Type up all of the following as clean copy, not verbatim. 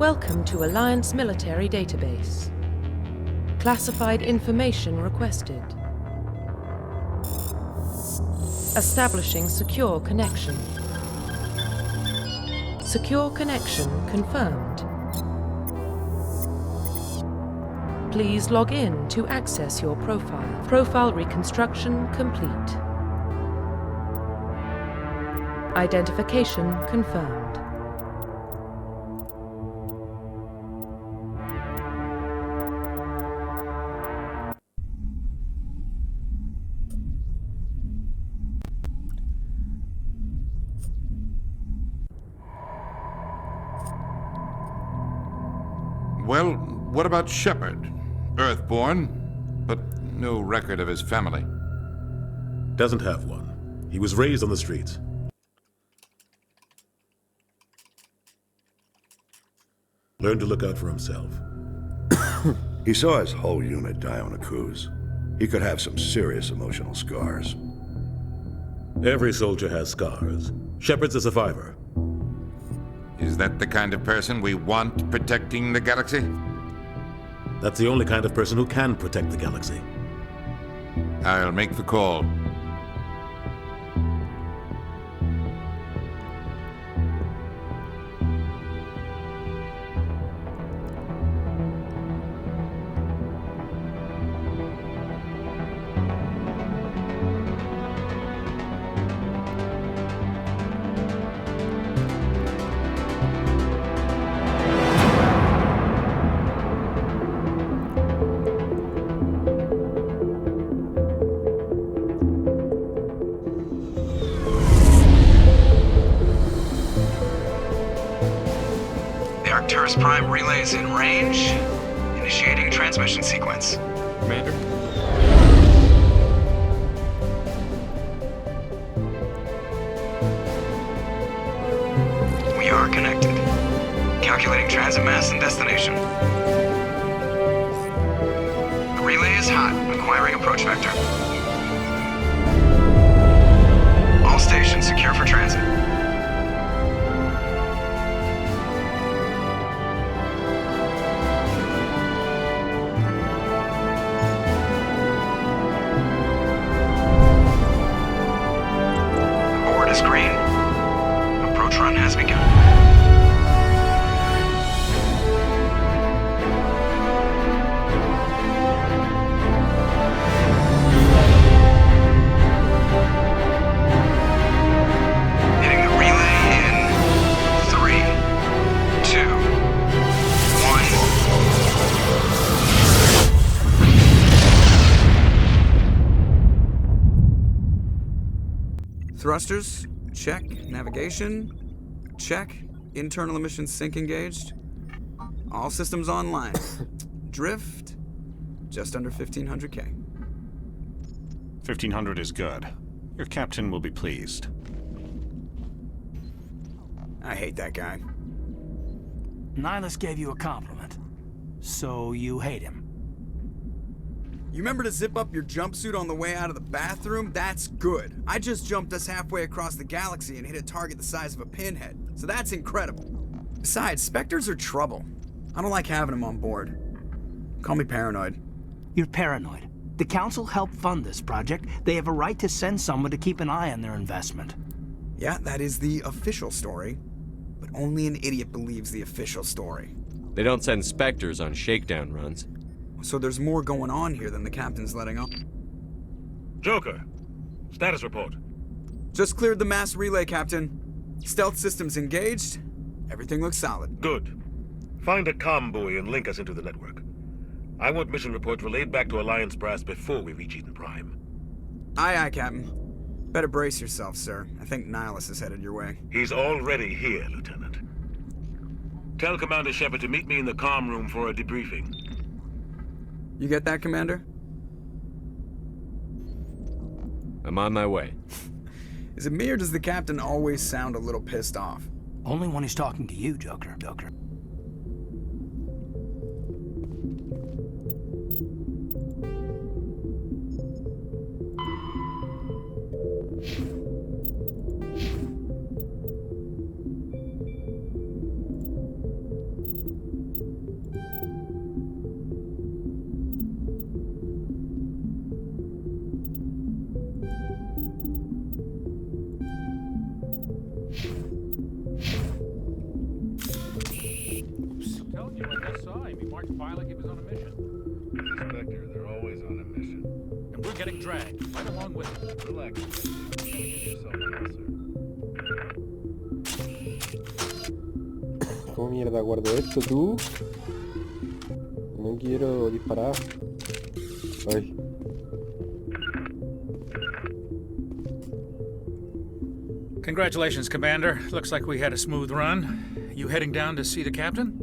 Welcome to Alliance Military Database. Classified information requested. Establishing secure connection. Secure connection confirmed. Please log in to access your profile. Profile reconstruction complete. Identification confirmed. Well, what about Shepard? Earthborn, but no record of his family. Doesn't have one. He was raised on the streets. Learned to look out for himself. He saw his whole unit die on a cruise. He could have some serious emotional scars. Every soldier has scars. Shepard's a survivor. Is that the kind of person we want protecting the galaxy? That's the only kind of person who can protect the galaxy. I'll make the call. Arcturus Prime relays in range. Initiating transmission sequence. Commander? We are connected. Calculating transit mass and destination. The relay is hot. Acquiring approach vector. All stations secure for transit. Green. Approach run has begun. Hitting the relay in 3, 2, 1. Thrusters. Check. Navigation. Check. Internal emissions sync engaged. All systems online. Drift. Just under 1500K. 1500 is good. Your captain will be pleased. I hate that guy. Nihilus gave you a compliment. So you hate him. You remember to zip up your jumpsuit on the way out of the bathroom? That's good. I just jumped us halfway across the galaxy and hit a target the size of a pinhead. So that's incredible. Besides, Spectres are trouble. I don't like having them on board. Call me paranoid. You're paranoid. The Council helped fund this project. They have a right to send someone to keep an eye on their investment. Yeah, that is the official story. But only an idiot believes the official story. They don't send Spectres on shakedown runs. So there's more going on here than the captain's letting on. Joker, status report. Just cleared the mass relay, Captain. Stealth systems engaged. Everything looks solid. Good. Find a comm buoy and link us into the network. I want mission reports relayed back to Alliance Brass before we reach Eden Prime. Aye, aye, Captain. Better brace yourself, sir. I think Nihilus is headed your way. He's already here, Lieutenant. Tell Commander Shepard to meet me in the comm room for a debriefing. You get that, Commander? I'm on my way. Is it me or does the captain always sound a little pissed off? Only when he's talking to you, Joker. marched by like he was on a mission. Spectre, they're always on a mission. And we're getting dragged right along with him. Relax. You're gonna get yourself an answer. ¿Cómo mierda guardo esto, tú? No quiero disparar. Ay. Congratulations, Commander. Looks like we had a smooth run. You heading down to see the captain?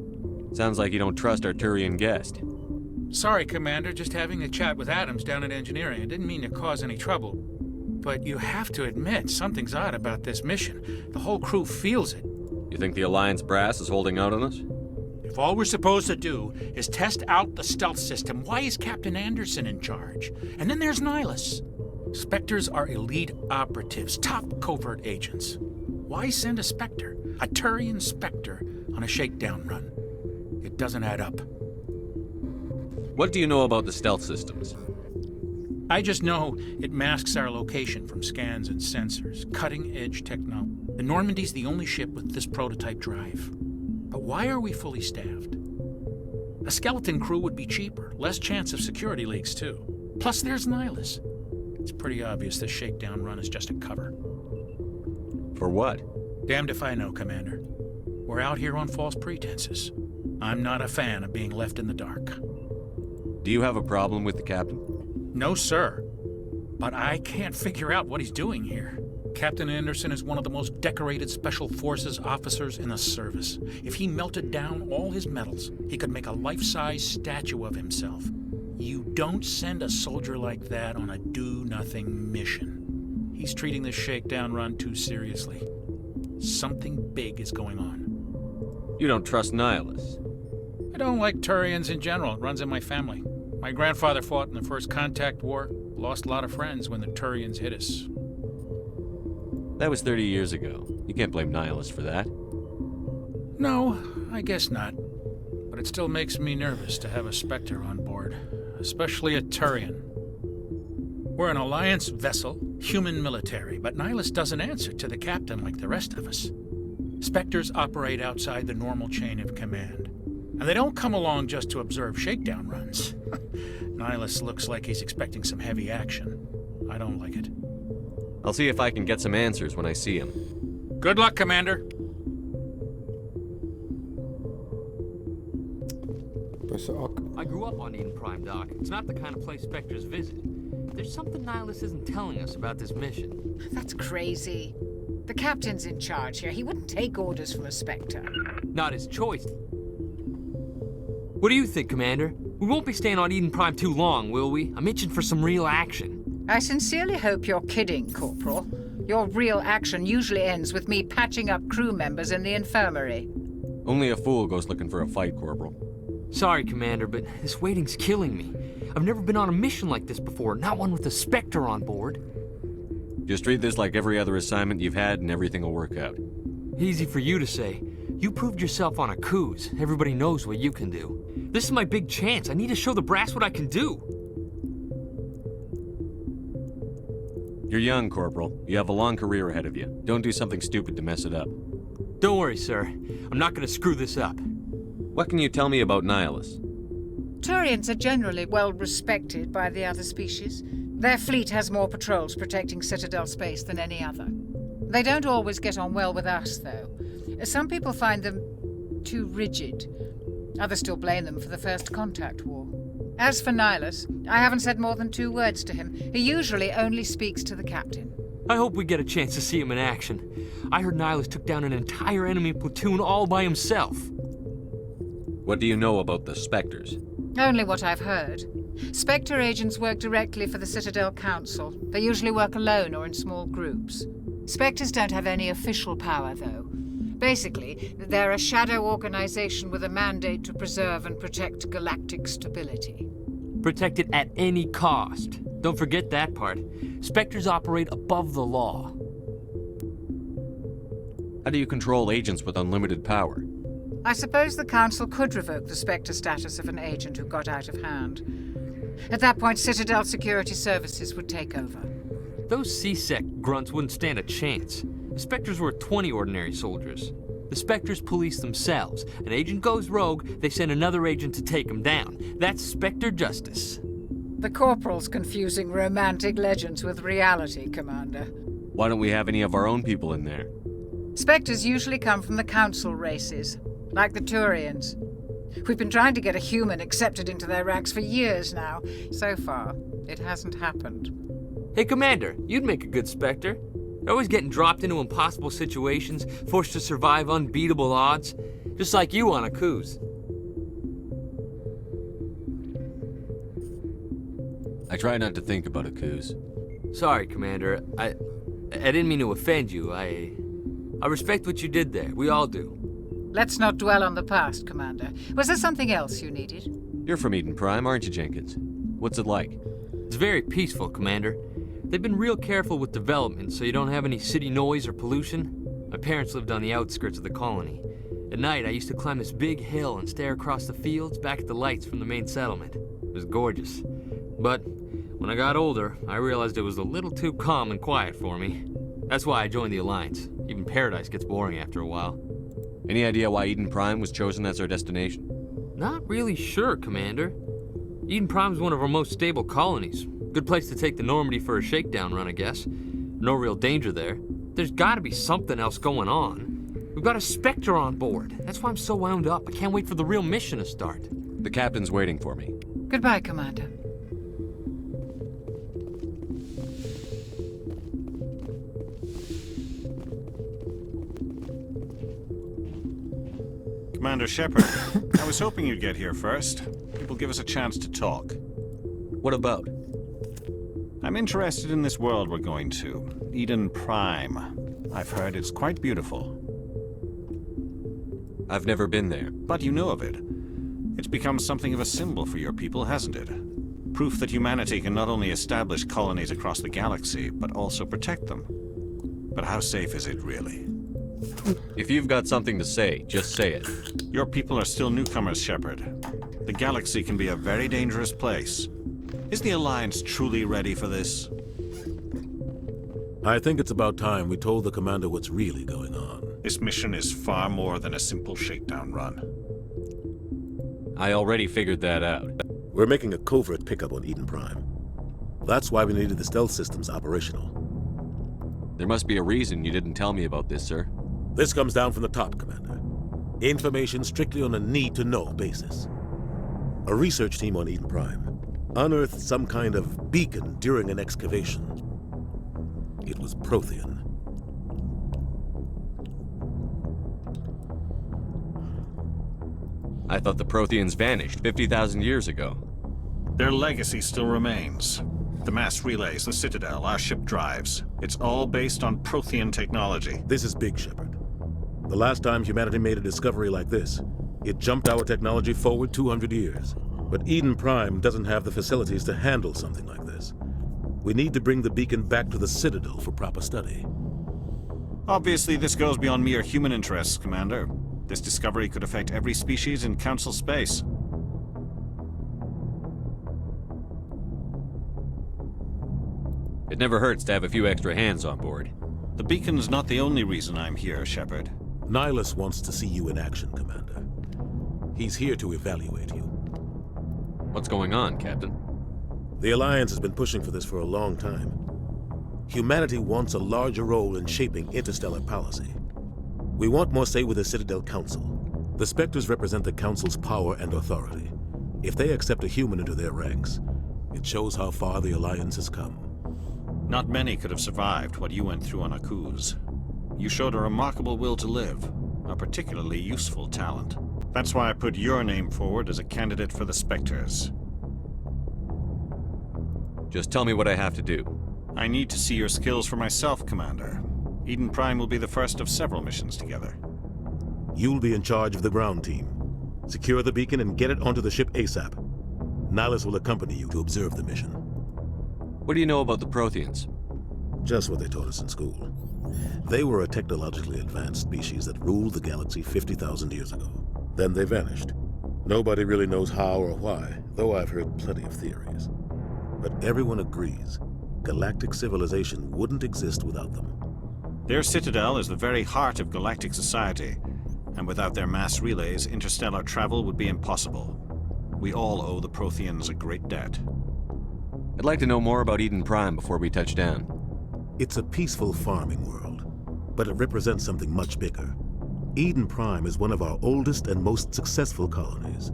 Sounds like you don't trust our Turian guest. Sorry, Commander. Just having a chat with Adams down at engineering. I didn't mean to cause any trouble. But you have to admit, something's odd about this mission. The whole crew feels it. You think the Alliance brass is holding out on us? If all we're supposed to do is test out the stealth system, why is Captain Anderson in charge? And then there's Nihilus. Spectres are elite operatives, top covert agents. Why send a Spectre, a Turian Spectre, on a shakedown run? It doesn't add up. What do you know about the stealth systems? I just know it masks our location from scans and sensors. Cutting-edge technology. The Normandy's the only ship with this prototype drive. But why are we fully staffed? A skeleton crew would be cheaper, less chance of security leaks too. Plus there's Nihilus. It's pretty obvious this shakedown run is just a cover. For what? Damned if I know, Commander. We're out here on false pretenses. I'm not a fan of being left in the dark. Do you have a problem with the captain? No, sir. But I can't figure out what he's doing here. Captain Anderson is one of the most decorated Special Forces officers in the service. If he melted down all his medals, he could make a life-size statue of himself. You don't send a soldier like that on a do-nothing mission. He's treating this shakedown run too seriously. Something big is going on. You don't trust Nihilus? I don't like Turians in general. It runs in my family. My grandfather fought in the First Contact War, lost a lot of friends when the Turians hit us. That was 30 years ago. You can't blame Nihilus for that. No, I guess not. But it still makes me nervous to have a Spectre on board, especially a Turian. We're an Alliance vessel, human military, but Nihilus doesn't answer to the captain like the rest of us. Spectres operate outside the normal chain of command. And they don't come along just to observe shakedown runs. Nihilus looks like he's expecting some heavy action. I don't like it. I'll see if I can get some answers when I see him. Good luck, Commander. I grew up on Eden Prime, Doc. It's not the kind of place Spectres visit. There's something Nihilus isn't telling us about this mission. That's crazy. The captain's in charge here. He wouldn't take orders from a Spectre. Not his choice. What do you think, Commander? We won't be staying on Eden Prime too long, will we? I'm itching for some real action. I sincerely hope you're kidding, Corporal. Your real action usually ends with me patching up crew members in the infirmary. Only a fool goes looking for a fight, Corporal. Sorry, Commander, but this waiting's killing me. I've never been on a mission like this before, not one with a Spectre on board. Just treat this like every other assignment you've had and everything will work out. Easy for you to say. You proved yourself on a cruise. Everybody knows what you can do. This is my big chance. I need to show the brass what I can do. You're young, Corporal. You have a long career ahead of you. Don't do something stupid to mess it up. Don't worry, sir. I'm not gonna screw this up. What can you tell me about Nihilus? Turians are generally well respected by the other species. Their fleet has more patrols protecting Citadel space than any other. They don't always get on well with us, though. Some people find them too rigid. Others still blame them for the First Contact War. As for Nihilus, I haven't said more than 2 words to him. He usually only speaks to the captain. I hope we get a chance to see him in action. I heard Nihilus took down an entire enemy platoon all by himself. What do you know about the Spectres? Only what I've heard. Spectre agents work directly for the Citadel Council. They usually work alone or in small groups. Spectres don't have any official power, though. Basically, they're a shadow organization with a mandate to preserve and protect galactic stability. Protect it at any cost. Don't forget that part. Spectres operate above the law. How do you control agents with unlimited power? I suppose the Council could revoke the Spectre status of an agent who got out of hand. At that point, Citadel Security Services would take over. Those C-Sec grunts wouldn't stand a chance. The Spectres were 20 ordinary soldiers. The Spectres police themselves. An agent goes rogue, they send another agent to take him down. That's Spectre justice. The Corporal's confusing romantic legends with reality, Commander. Why don't we have any of our own people in there? Spectres usually come from the Council races, like the Turians. We've been trying to get a human accepted into their ranks for years now. So far, it hasn't happened. Hey, Commander, you'd make a good Spectre. You're always getting dropped into impossible situations, forced to survive unbeatable odds. Just like you on Akuz. I try not to think about Akuz. Sorry, Commander. I didn't mean to offend you. I respect what you did there. We all do. Let's not dwell on the past, Commander. Was there something else you needed? You're from Eden Prime, aren't you, Jenkins? What's it like? It's very peaceful, Commander. They've been real careful with development, so you don't have any city noise or pollution. My parents lived on the outskirts of the colony. At night, I used to climb this big hill and stare across the fields back at the lights from the main settlement. It was gorgeous. But when I got older, I realized it was a little too calm and quiet for me. That's why I joined the Alliance. Even Paradise gets boring after a while. Any idea why Eden Prime was chosen as our destination? Not really sure, Commander. Eden Prime's one of our most stable colonies. Good place to take the Normandy for a shakedown run, I guess. No real danger there. There's gotta be something else going on. We've got a Spectre on board. That's why I'm so wound up. I can't wait for the real mission to start. The captain's waiting for me. Goodbye, Commander. Commander Shepard, I was hoping you'd get here first. It will give us a chance to talk. What about? I'm interested in this world we're going to, Eden Prime. I've heard it's quite beautiful. I've never been there. But you know of it. It's become something of a symbol for your people, hasn't it? Proof that humanity can not only establish colonies across the galaxy, but also protect them. But how safe is it, really? If you've got something to say, just say it. Your people are still newcomers, Shepard. The galaxy can be a very dangerous place. Is the Alliance truly ready for this? I think it's about time we told the Commander what's really going on. This mission is far more than a simple shakedown run. I already figured that out. We're making a covert pickup on Eden Prime. That's why we needed the stealth systems operational. There must be a reason you didn't tell me about this, sir. This comes down from the top, Commander. Information strictly on a need-to-know basis. A research team on Eden Prime unearthed some kind of beacon during an excavation. It was Prothean. I thought the Protheans vanished 50,000 years ago. Their legacy still remains. The mass relays, the Citadel, our ship drives. It's all based on Prothean technology. This is big, Shepard. The last time humanity made a discovery like this, it jumped our technology forward 200 years. But Eden Prime doesn't have the facilities to handle something like this. We need to bring the beacon back to the Citadel for proper study. Obviously, this goes beyond mere human interests, Commander. This discovery could affect every species in Council space. It never hurts to have a few extra hands on board. The beacon's not the only reason I'm here, Shepard. Nihilus wants to see you in action, Commander. He's here to evaluate you. What's going on, Captain? The Alliance has been pushing for this for a long time. Humanity wants a larger role in shaping interstellar policy. We want more say with the Citadel Council. The Spectres represent the Council's power and authority. If they accept a human into their ranks, it shows how far the Alliance has come. Not many could have survived what you went through on Akuz. You showed a remarkable will to live, a particularly useful talent. That's why I put your name forward as a candidate for the Spectres. Just tell me what I have to do. I need to see your skills for myself, Commander. Eden Prime will be the first of several missions together. You'll be in charge of the ground team. Secure the beacon and get it onto the ship ASAP. Nihilus will accompany you to observe the mission. What do you know about the Protheans? Just what they taught us in school. They were a technologically advanced species that ruled the galaxy 50,000 years ago. Then they vanished. Nobody really knows how or why, though I've heard plenty of theories. But everyone agrees, galactic civilization wouldn't exist without them. Their citadel is the very heart of galactic society. And without their mass relays, interstellar travel would be impossible. We all owe the Protheans a great debt. I'd like to know more about Eden Prime before we touch down. It's a peaceful farming world, but it represents something much bigger. Eden Prime is one of our oldest and most successful colonies.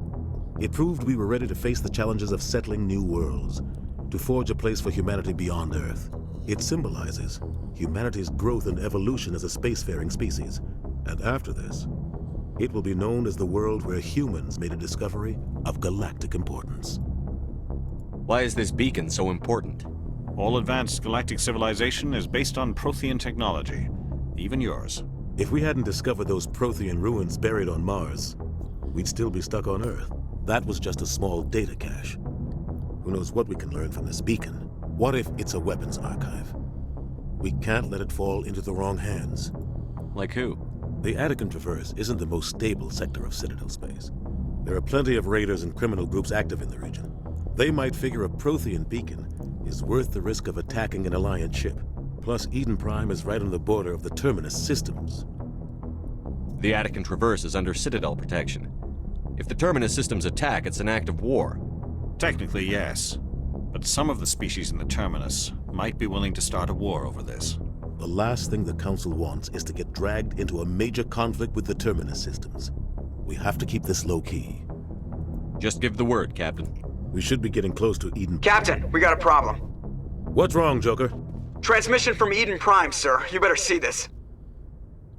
It proved we were ready to face the challenges of settling new worlds, to forge a place for humanity beyond Earth. It symbolizes humanity's growth and evolution as a spacefaring species. And after this, it will be known as the world where humans made a discovery of galactic importance. Why is this beacon so important? All advanced galactic civilization is based on Prothean technology, even yours. If we hadn't discovered those Prothean ruins buried on Mars, we'd still be stuck on Earth. That was just a small data cache. Who knows what we can learn from this beacon? What if it's a weapons archive? We can't let it fall into the wrong hands. Like who? The Attican Traverse isn't the most stable sector of Citadel space. There are plenty of raiders and criminal groups active in the region. They might figure a Prothean beacon is worth the risk of attacking an Alliance ship. Plus, Eden Prime is right on the border of the Terminus systems. The Attican Traverse is under Citadel protection. If the Terminus systems attack, it's an act of war. Technically, yes. But some of the species in the Terminus might be willing to start a war over this. The last thing the Council wants is to get dragged into a major conflict with the Terminus systems. We have to keep this low-key. Just give the word, Captain. We should be getting close to Eden. Captain, we got a problem. What's wrong, Joker? Transmission from Eden Prime, sir. You better see this.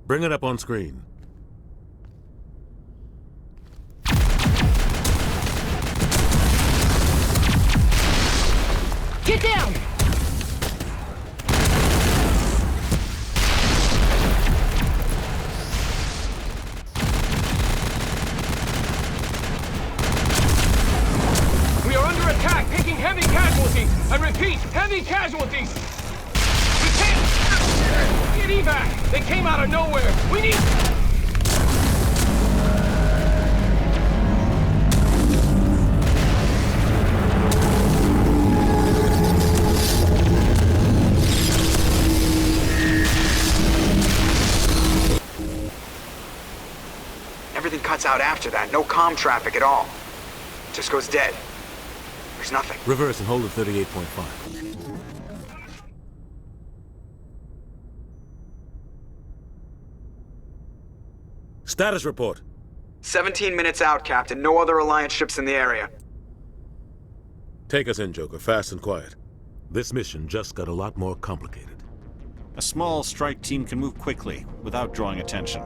Bring it up on screen. Get down! We are under attack, taking heavy casualties. I repeat, heavy casualties. We can't get evac. They came out of nowhere. We need. Everything cuts out after that. No comm traffic at all. Just goes dead. There's nothing. Reverse and hold at 38.5. Status report. 17 minutes out, Captain. No other Alliance ships in the area. Take us in, Joker, fast and quiet. This mission just got a lot more complicated. A small strike team can move quickly, without drawing attention.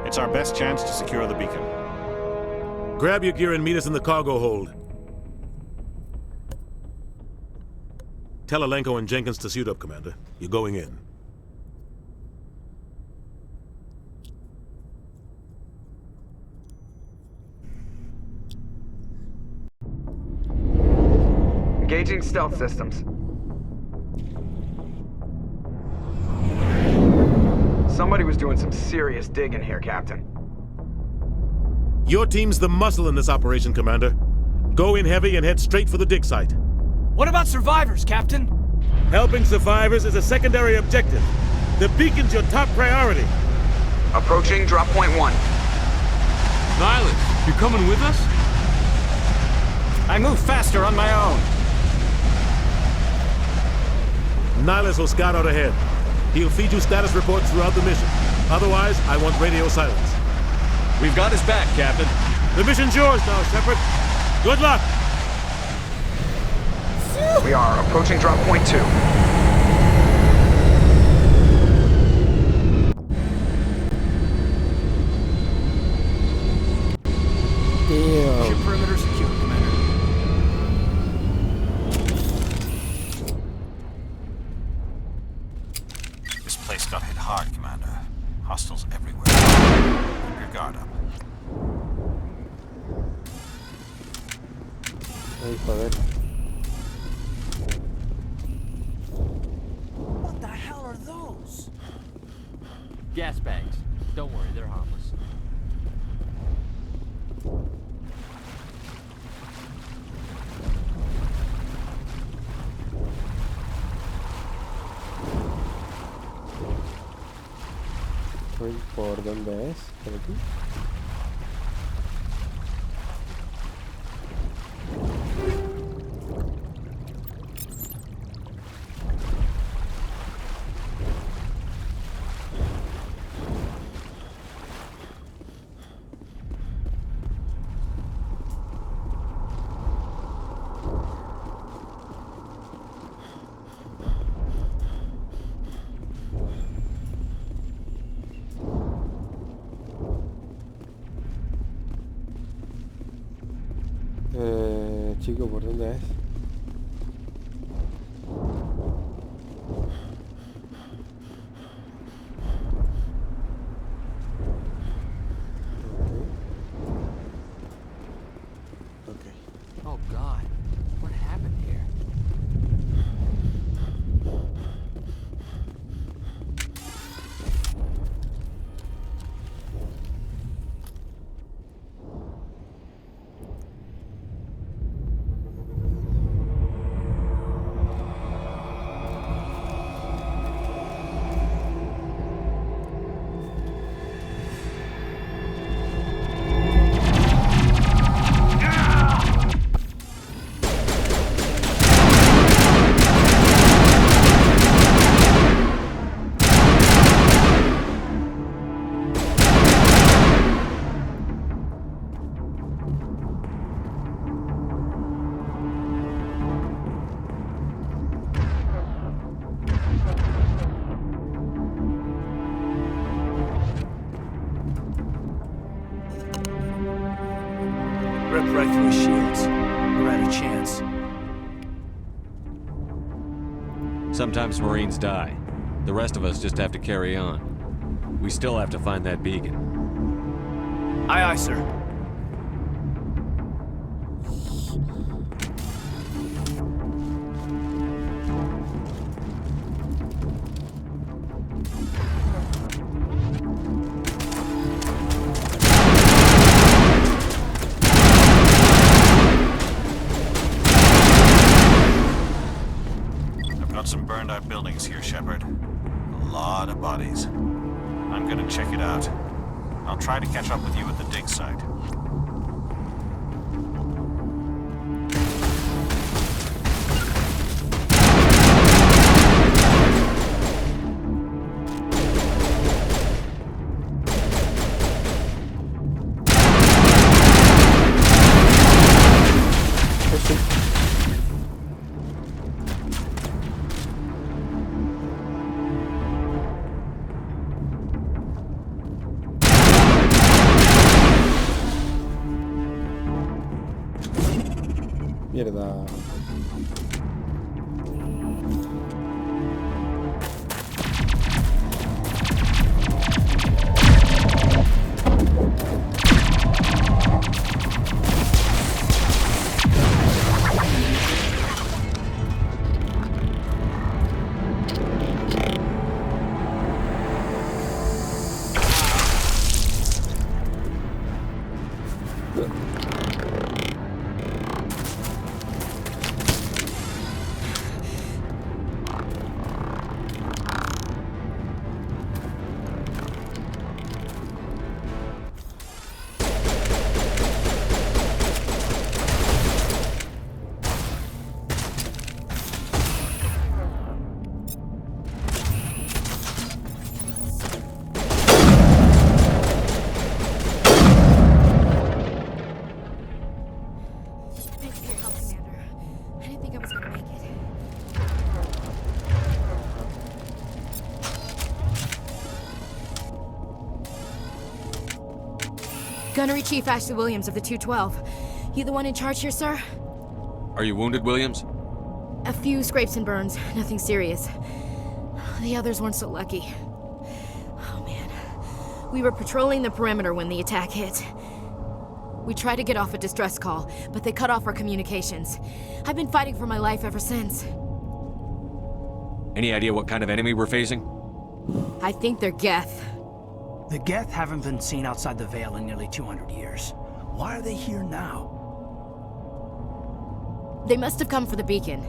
It's our best chance to secure the beacon. Grab your gear and meet us in the cargo hold. Tell Alenko and Jenkins to suit up, Commander. You're going in. Engaging stealth systems. Somebody was doing some serious digging here, Captain. Your team's the muscle in this operation, Commander. Go in heavy and head straight for the dig site. What about survivors, Captain? Helping survivors is a secondary objective. The beacon's your top priority. Approaching drop point 1. Nihilus, you coming with us? I move faster on my own. Nihilus will scout out ahead. He'll feed you status reports throughout the mission. Otherwise, I want radio silence. We've got his back, Captain. The mission's yours now, Shepard. Good luck! We are approaching drop point 2. Damn. Ship perimeter secure, Commander. This place got hit hard, Commander. Hostiles everywhere. Keep your guard up. Vamos a ver. What the hell are those? Gas bags. Don't worry, they're harmless. voy por donde es, por aquí. Chico, ¿por dónde es? Oh God, what happened here? Ripped right through his shields. We're out of chance. Sometimes Marines die. The rest of us just have to carry on. We still have to find that beacon. Aye, aye, sir. I've got some burned out buildings here, Shepard. A lot of bodies. I'm gonna check it out. I'll try to catch up with you at the dig site. Mierda. Gunnery Chief Ashley Williams of the 212. You the one in charge here, sir? Are you wounded, Williams? A few scrapes and burns, nothing serious. The others weren't so lucky. Oh man. We were patrolling the perimeter when the attack hit. We tried to get off a distress call, but they cut off our communications. I've been fighting for my life ever since. Any idea what kind of enemy we're facing? I think they're Geth. The Geth haven't been seen outside the Veil in nearly 200 years. Why are they here now? They must have come for the beacon.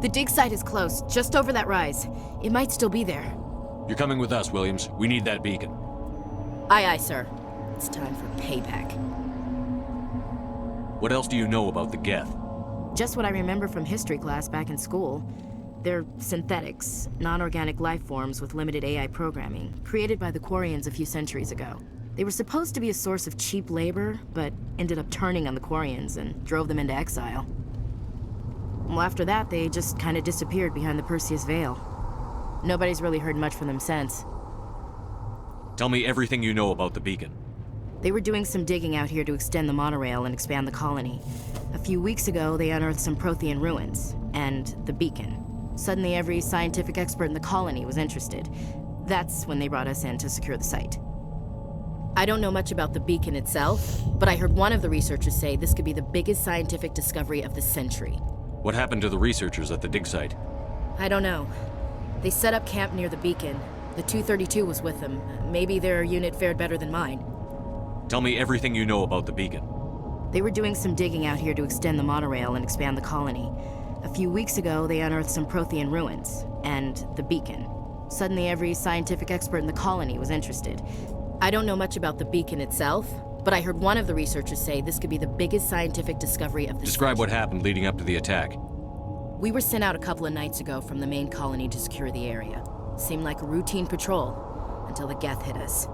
The dig site is close, just over that rise. It might still be there. You're coming with us, Williams. We need that beacon. Aye, aye, sir. It's time for payback. What else do you know about the Geth? Just what I remember from history class back in school. They're synthetics, non-organic life forms with limited AI programming, created by the Quarians a few centuries ago. They were supposed to be a source of cheap labor, but ended up turning on the Quarians and drove them into exile. Well, after that, they just kind of disappeared behind the Perseus Veil. Nobody's really heard much from them since. Tell me everything you know about the beacon. They were doing some digging out here to extend the monorail and expand the colony. A few weeks ago, they unearthed some Prothean ruins, and the beacon. Suddenly, every scientific expert in the colony was interested. That's when they brought us in to secure the site. I don't know much about the beacon itself, but I heard one of the researchers say this could be the biggest scientific discovery of the century. What happened to the researchers at the dig site? I don't know. They set up camp near the beacon. The 232 was with them. Maybe their unit fared better than mine. Tell me everything you know about the beacon. They were doing some digging out here to extend the monorail and expand the colony. A few weeks ago, they unearthed some Prothean ruins, and the beacon. Suddenly, every scientific expert in the colony was interested. I don't know much about the beacon itself, but I heard one of the researchers say this could be the biggest scientific discovery of the Describe what happened leading up to the attack. We were sent out a couple of nights ago from the main colony to secure the area. Seemed like a routine patrol, until the Geth hit us.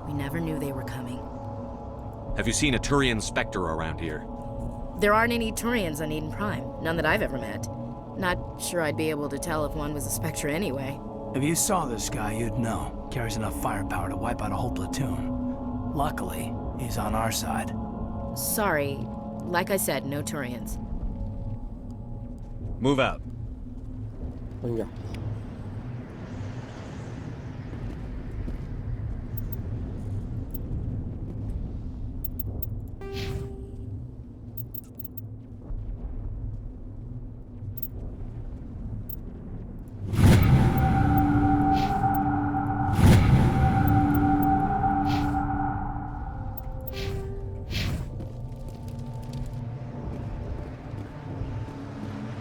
We never knew they were coming. Have you seen a Turian Spectre around here? There aren't any Turians on Eden Prime, none that I've ever met. Not sure I'd be able to tell if one was a Spectre anyway. If you saw this guy, you'd know. Carries enough firepower to wipe out a whole platoon. Luckily, he's on our side. Sorry. Like I said, no Turians. Move out. Venga.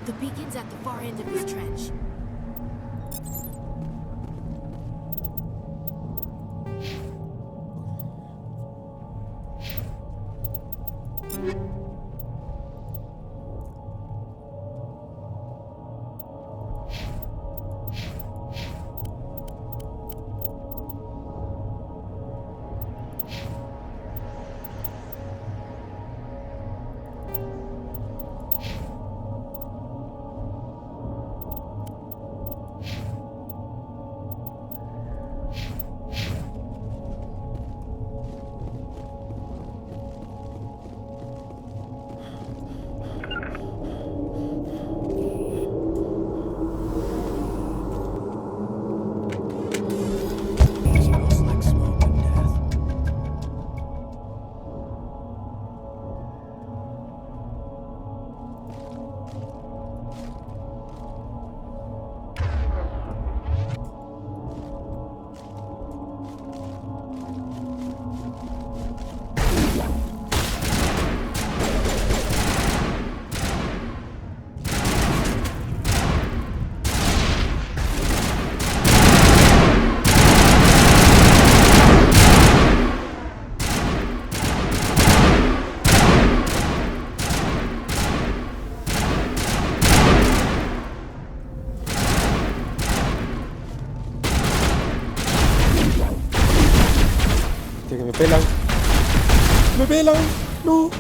The beacon's at the far end of this trench. Que me pelan. ¡Me pelan! ¡No!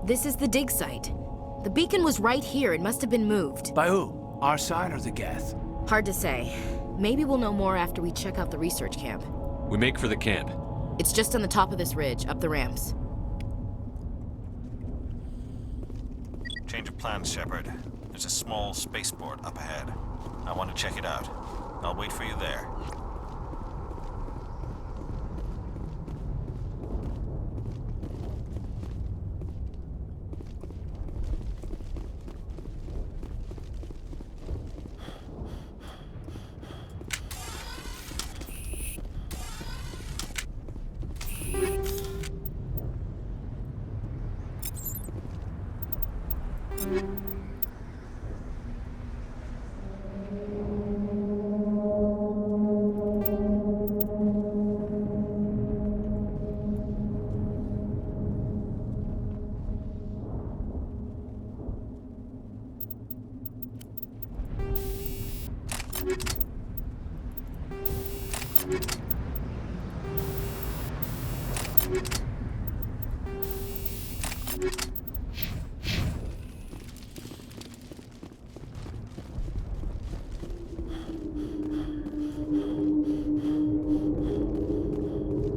This is the dig site. The beacon was right here. It must have been moved. By who? Our side or the Geth? Hard to say. Maybe we'll know more after we check out the research camp. We make for the camp. It's just on the top of this ridge, up the ramps. Change of plans, Shepard. There's a small spaceport up ahead. I want to check it out. I'll wait for you there.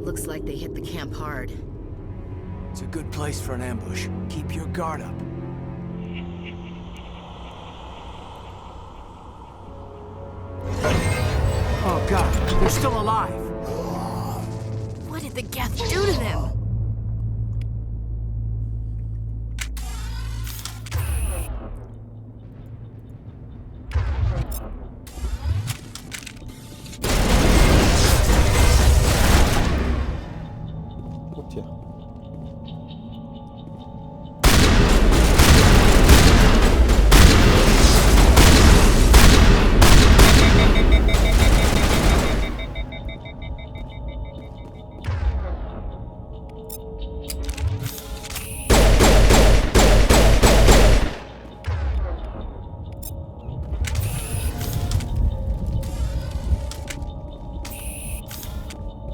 Looks like they hit the camp hard. It's a good place for an ambush. Keep your guard up. Oh god, they're still alive! What did the Geth do to them?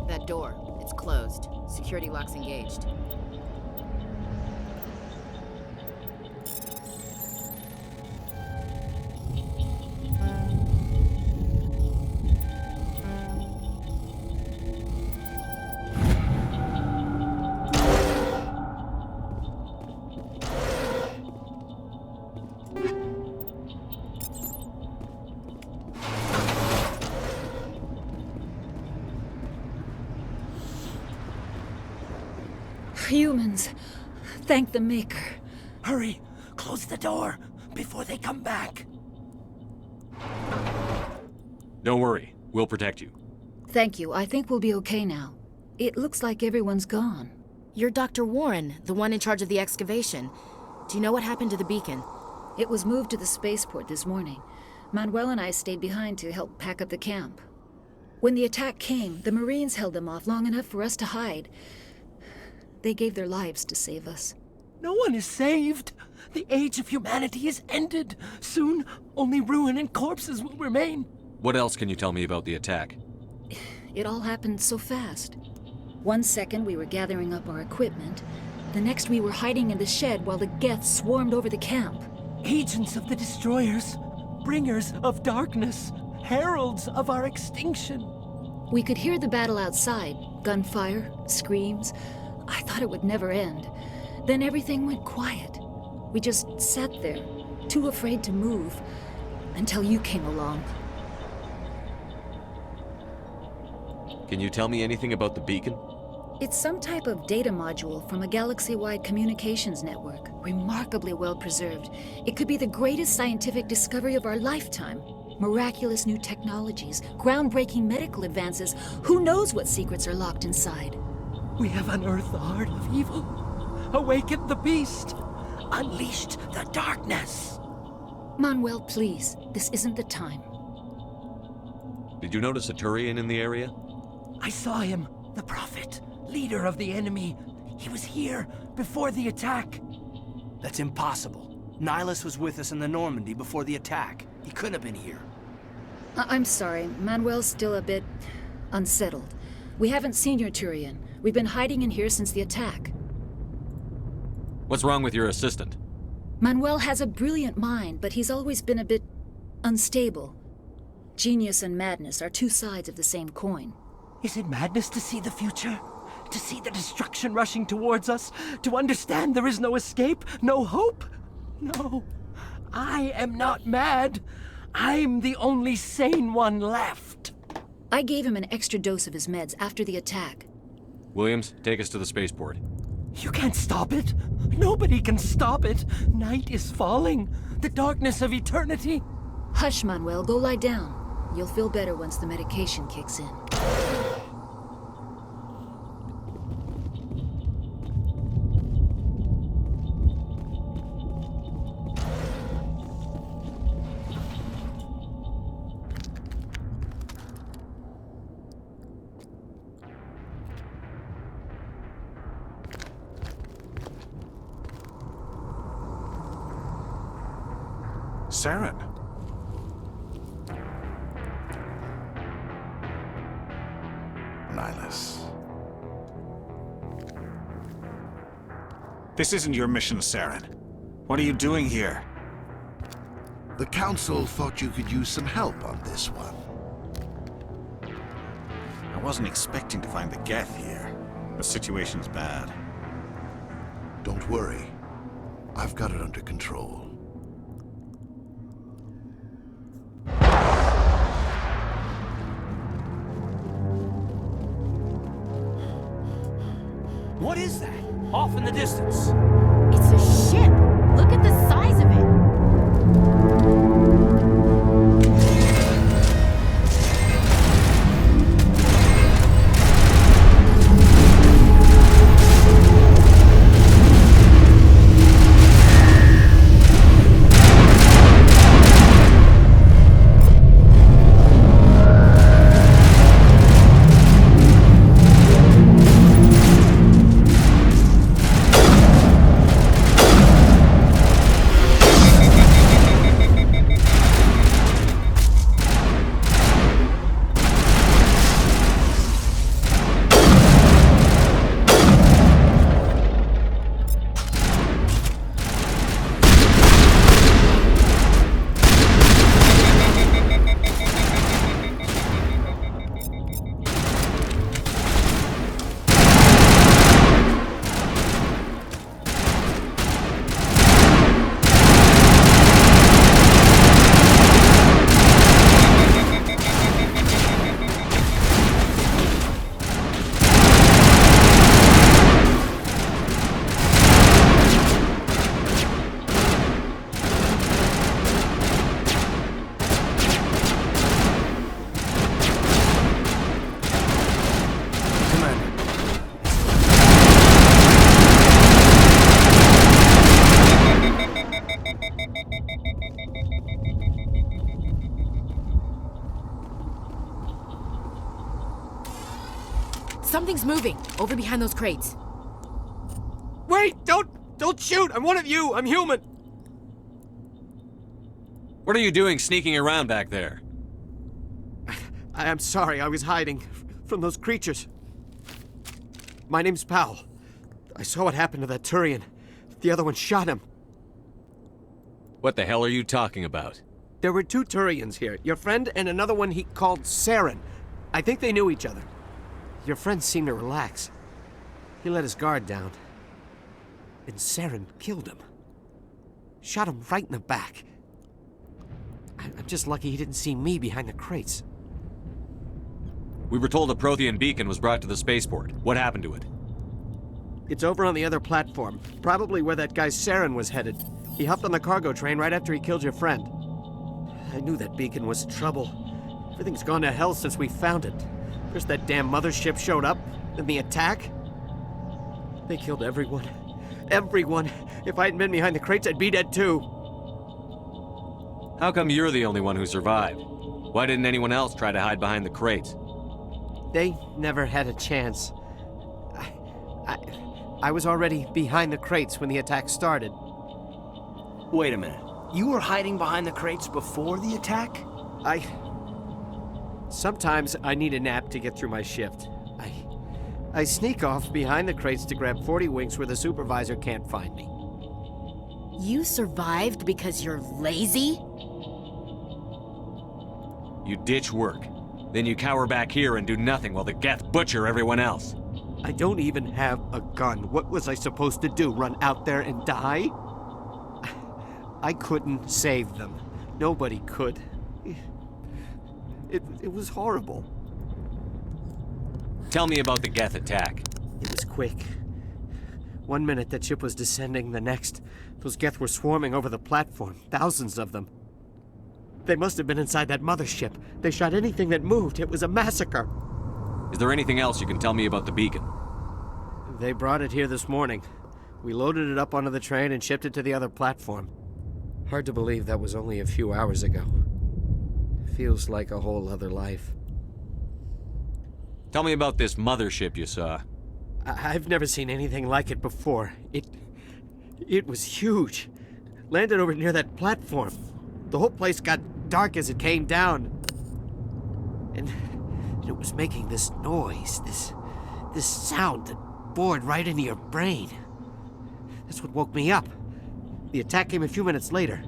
That door, it's closed. Security lock's engaged. Humans. Thank the Maker. Hurry! Close the door before they come back. Don't worry. We'll protect you. Thank you. I think we'll be okay now. It looks like everyone's gone. You're Dr. Warren, the one in charge of the excavation. Do you know what happened to the beacon? It was moved to the spaceport this morning. Manuel and I stayed behind to help pack up the camp. When the attack came, the Marines held them off long enough for us to hide. They gave their lives to save us. No one is saved. The age of humanity is ended. Soon, only ruin and corpses will remain. What else can you tell me about the attack? It all happened so fast. 1 second we were gathering up our equipment. The next we were hiding in the shed while the Geth swarmed over the camp. Agents of the Destroyers, bringers of darkness, heralds of our extinction. We could hear the battle outside. Gunfire, screams. I thought it would never end. Then everything went quiet. We just sat there, too afraid to move, until you came along. Can you tell me anything about the beacon? It's some type of data module from a galaxy-wide communications network, remarkably well preserved. It could be the greatest scientific discovery of our lifetime. Miraculous new technologies, groundbreaking medical advances. Who knows what secrets are locked inside? We have unearthed the heart of evil, awakened the beast, unleashed the darkness. Manuel, please, this isn't the time. Did you notice a Turian in the area? I saw him, the Prophet, leader of the enemy. He was here before the attack. That's impossible. Nihilus was with us in the Normandy before the attack. He couldn't have been here. I'm sorry, Manuel's still a bit unsettled. We haven't seen your Turian. We've been hiding in here since the attack. What's wrong with your assistant? Manuel has a brilliant mind, but he's always been a bit unstable. Genius and madness are two sides of the same coin. Is it madness to see the future? To see the destruction rushing towards us? To understand there is no escape? No hope? No. I am not mad. I'm the only sane one left. I gave him an extra dose of his meds after the attack. Williams, take us to the spaceport. You can't stop it. Nobody can stop it. Night is falling. The darkness of eternity. Hush, Manuel. Go lie down. You'll feel better once the medication kicks in. Saren. Nihlus. This isn't your mission, Saren. What are you doing here? The Council thought you could use some help on this one. I wasn't expecting to find the Geth here. The situation's bad. Don't worry. I've got it under control. What is that? Off in the distance. It's a ship. Look at the size of it. Something's moving over behind those crates. Wait! Don't shoot! I'm one of you! I'm human! What are you doing sneaking around back there? I'm sorry, I was hiding from those creatures. My name's Powell. I saw what happened to that Turian. The other one shot him. What the hell are you talking about? There were two Turians here. Your friend and another one he called Saren. I think they knew each other. Your friend seemed to relax. He let his guard down. And Saren killed him. Shot him right in the back. I'm just lucky he didn't see me behind the crates. We were told a Prothean beacon was brought to the spaceport. What happened to it? It's over on the other platform. Probably where that guy Saren was headed. He hopped on the cargo train right after he killed your friend. I knew that beacon was trouble. Everything's gone to hell since we found it. First that damn mothership showed up, then the attack. They killed everyone. Everyone. If I hadn't been behind the crates, I'd be dead too. How come you're the only one who survived? Why didn't anyone else try to hide behind the crates? They never had a chance. I was already behind the crates when the attack started. Wait a minute. You were hiding behind the crates before the attack? Sometimes I need a nap to get through my shift. I sneak off behind the crates to grab 40 winks where the supervisor can't find me. You survived because you're lazy? You ditch work. Then you cower back here and do nothing while the Geth butcher everyone else. I don't even have a gun. What was I supposed to do? Run out there and die? I couldn't save them. Nobody could. It was horrible. Tell me about the Geth attack. It was quick. 1 minute that ship was descending, the next, those Geth were swarming over the platform. Thousands of them. They must have been inside that mothership. They shot anything that moved. It was a massacre. Is there anything else you can tell me about the beacon? They brought it here this morning. We loaded it up onto the train and shipped it to the other platform. Hard to believe that was only a few hours ago. Feels like a whole other life. Tell me about this mothership you saw. I've never seen anything like it before. It was huge. Landed over near that platform. The whole place got dark as it came down. And it was making this noise, this sound that bored right into your brain. That's what woke me up. The attack came a few minutes later.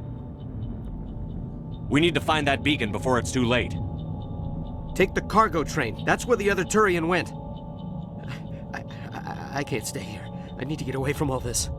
We need to find that beacon before it's too late. Take the cargo train. That's where the other Turian went. I can't stay here. I need to get away from all this.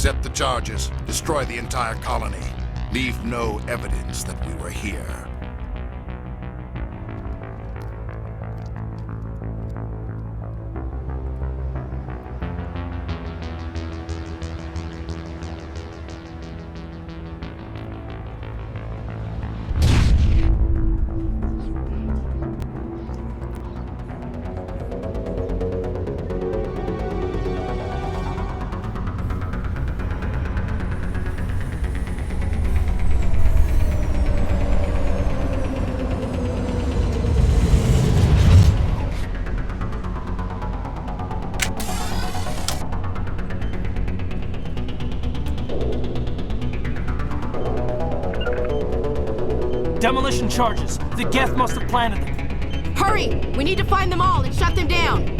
Set the charges. Destroy the entire colony. Leave no evidence that we were here. Demolition charges. The Geth must have planted them. Hurry! We need to find them all and shut them down!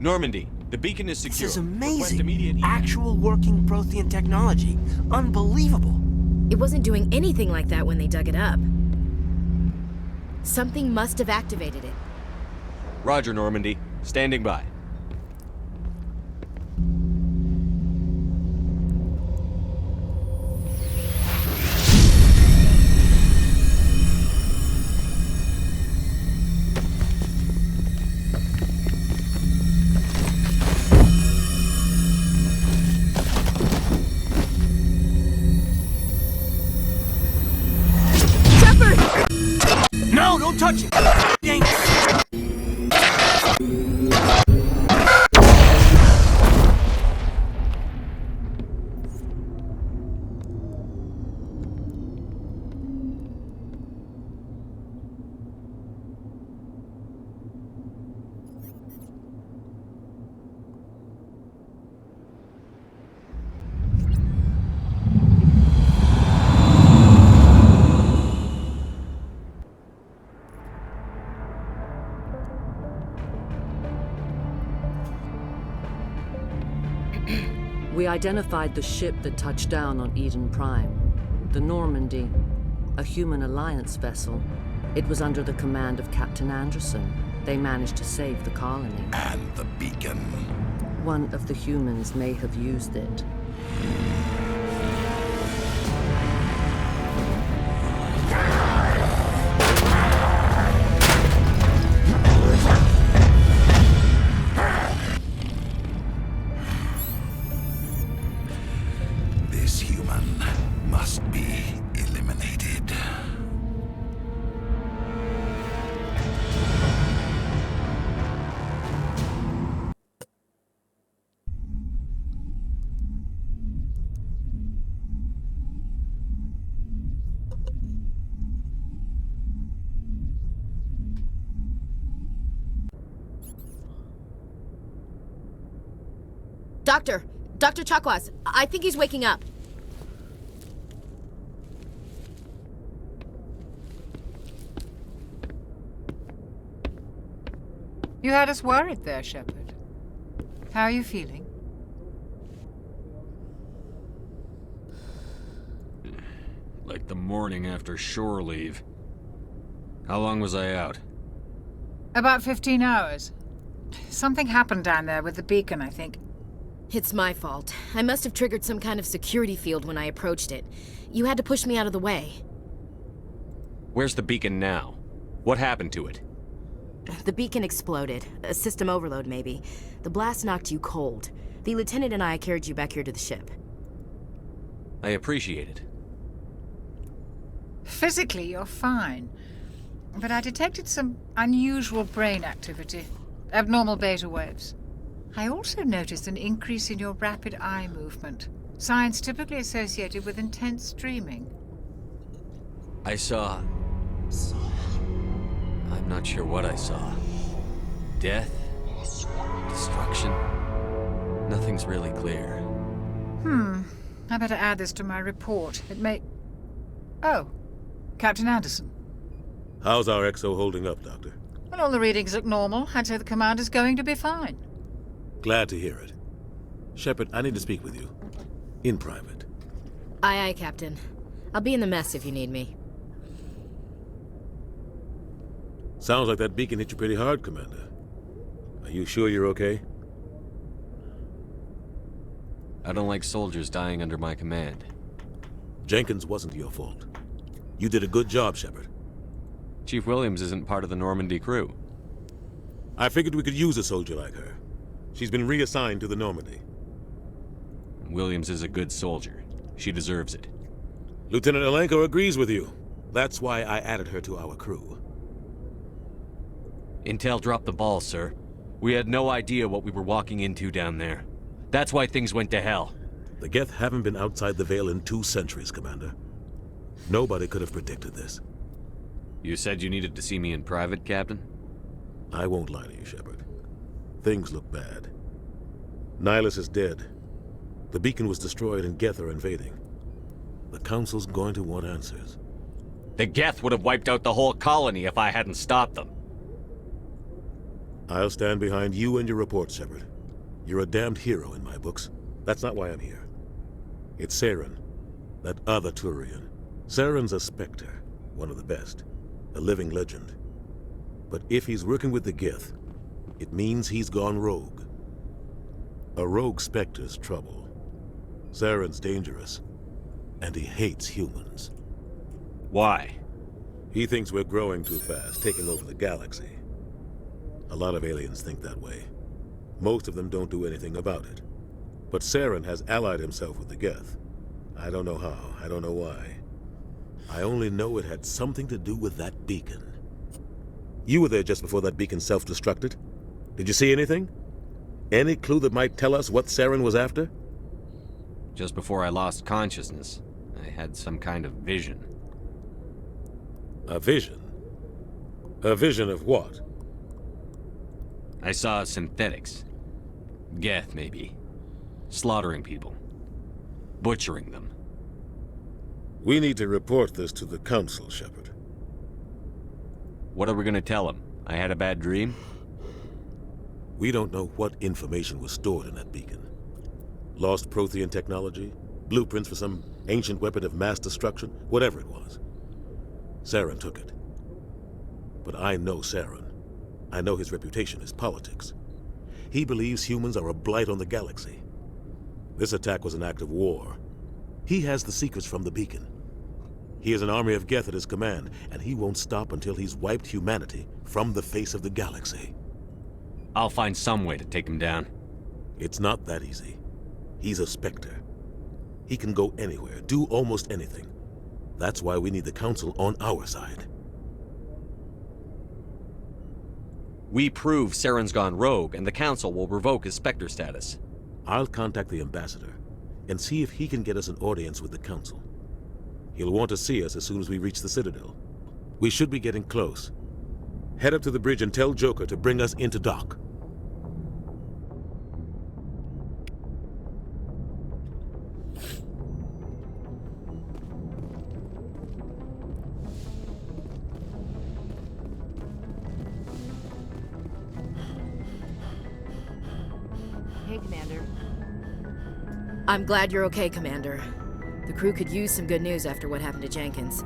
Normandy, the beacon is secure. This is Request amazing. immediate Actual working Prothean technology. Unbelievable. It wasn't doing anything like that when they dug it up. Something must have activated it. Roger, Normandy. Standing by. touch it! Dang it! We identified the ship that touched down on Eden Prime. The Normandy, a human alliance vessel. It was under the command of Captain Anderson. They managed to save the colony. And the beacon. One of the humans may have used it. This human must be eliminated. Dr. Chakwas, I think he's waking up. You had us worried there, Shepard. How are you feeling? Like the morning after shore leave. How long was I out? About 15 hours. Something happened down there with the beacon, I think. It's my fault. I must have triggered some kind of security field when I approached it. You had to push me out of the way. Where's the beacon now? What happened to it? The beacon exploded. A system overload, maybe. The blast knocked you cold. The lieutenant and I carried you back here to the ship. I appreciate it. Physically, you're fine. But I detected some unusual brain activity. Abnormal beta waves. I also noticed an increase in your rapid eye movement. Signs typically associated with intense dreaming. I saw... I'm not sure what I saw. Death? Destruction? Nothing's really clear. I better add this to my report. It may... Oh, Captain Anderson. How's our XO holding up, Doctor? Well, all the readings look normal. I'd say the commander's going to be fine. Glad to hear it. Shepard, I need to speak with you. In private. Aye, Captain. I'll be in the mess if you need me. Sounds like that beacon hit you pretty hard, Commander. Are you sure you're okay? I don't like soldiers dying under my command. Jenkins wasn't your fault. You did a good job, Shepard. Chief Williams isn't part of the Normandy crew. I figured we could use a soldier like her. She's been reassigned to the Normandy. Williams is a good soldier. She deserves it. Lieutenant Alenko agrees with you. That's why I added her to our crew. Intel dropped the ball, sir. We had no idea what we were walking into down there. That's why things went to hell. The Geth haven't been outside the Veil in 2 centuries, Commander. Nobody could have predicted this. You said you needed to see me in private, Captain? I won't lie to you, Shepard. Things look bad. Nihilus is dead. The beacon was destroyed and Geth are invading. The Council's going to want answers. The Geth would have wiped out the whole colony if I hadn't stopped them. I'll stand behind you and your report, Shepard. You're a damned hero in my books. That's not why I'm here. It's Saren, that other Turian. Saren's a Spectre, one of the best. A living legend. But if he's working with the Geth, it means he's gone rogue. A rogue Spectre's trouble. Saren's dangerous, and he hates humans. Why? He thinks we're growing too fast, taking over the galaxy. A lot of aliens think that way. Most of them don't do anything about it. But Saren has allied himself with the Geth. I don't know how, I don't know why. I only know it had something to do with that beacon. You were there just before that beacon self-destructed. Did you see anything? Any clue that might tell us what Saren was after? Just before I lost consciousness, I had some kind of vision. A vision? A vision of what? I saw synthetics. Geth, maybe. Slaughtering people. Butchering them. We need to report this to the Council, Shepard. What are we gonna tell them? I had a bad dream? We don't know what information was stored in that beacon. Lost Prothean technology? Blueprints for some ancient weapon of mass destruction? Whatever it was. Saren took it. But I know Saren. I know his reputation is politics. He believes humans are a blight on the galaxy. This attack was an act of war. He has the secrets from the beacon. He has an army of Geth at his command, and he won't stop until he's wiped humanity from the face of the galaxy. I'll find some way to take him down. It's not that easy. He's a Spectre. He can go anywhere, do almost anything. That's why we need the Council on our side. We prove Saren's gone rogue, and the Council will revoke his Spectre status. I'll contact the Ambassador and see if he can get us an audience with the Council. He'll want to see us as soon as we reach the Citadel. We should be getting close. Head up to the bridge and tell Joker to bring us into dock. Hey, Commander. I'm glad you're okay, Commander. The crew could use some good news after what happened to Jenkins.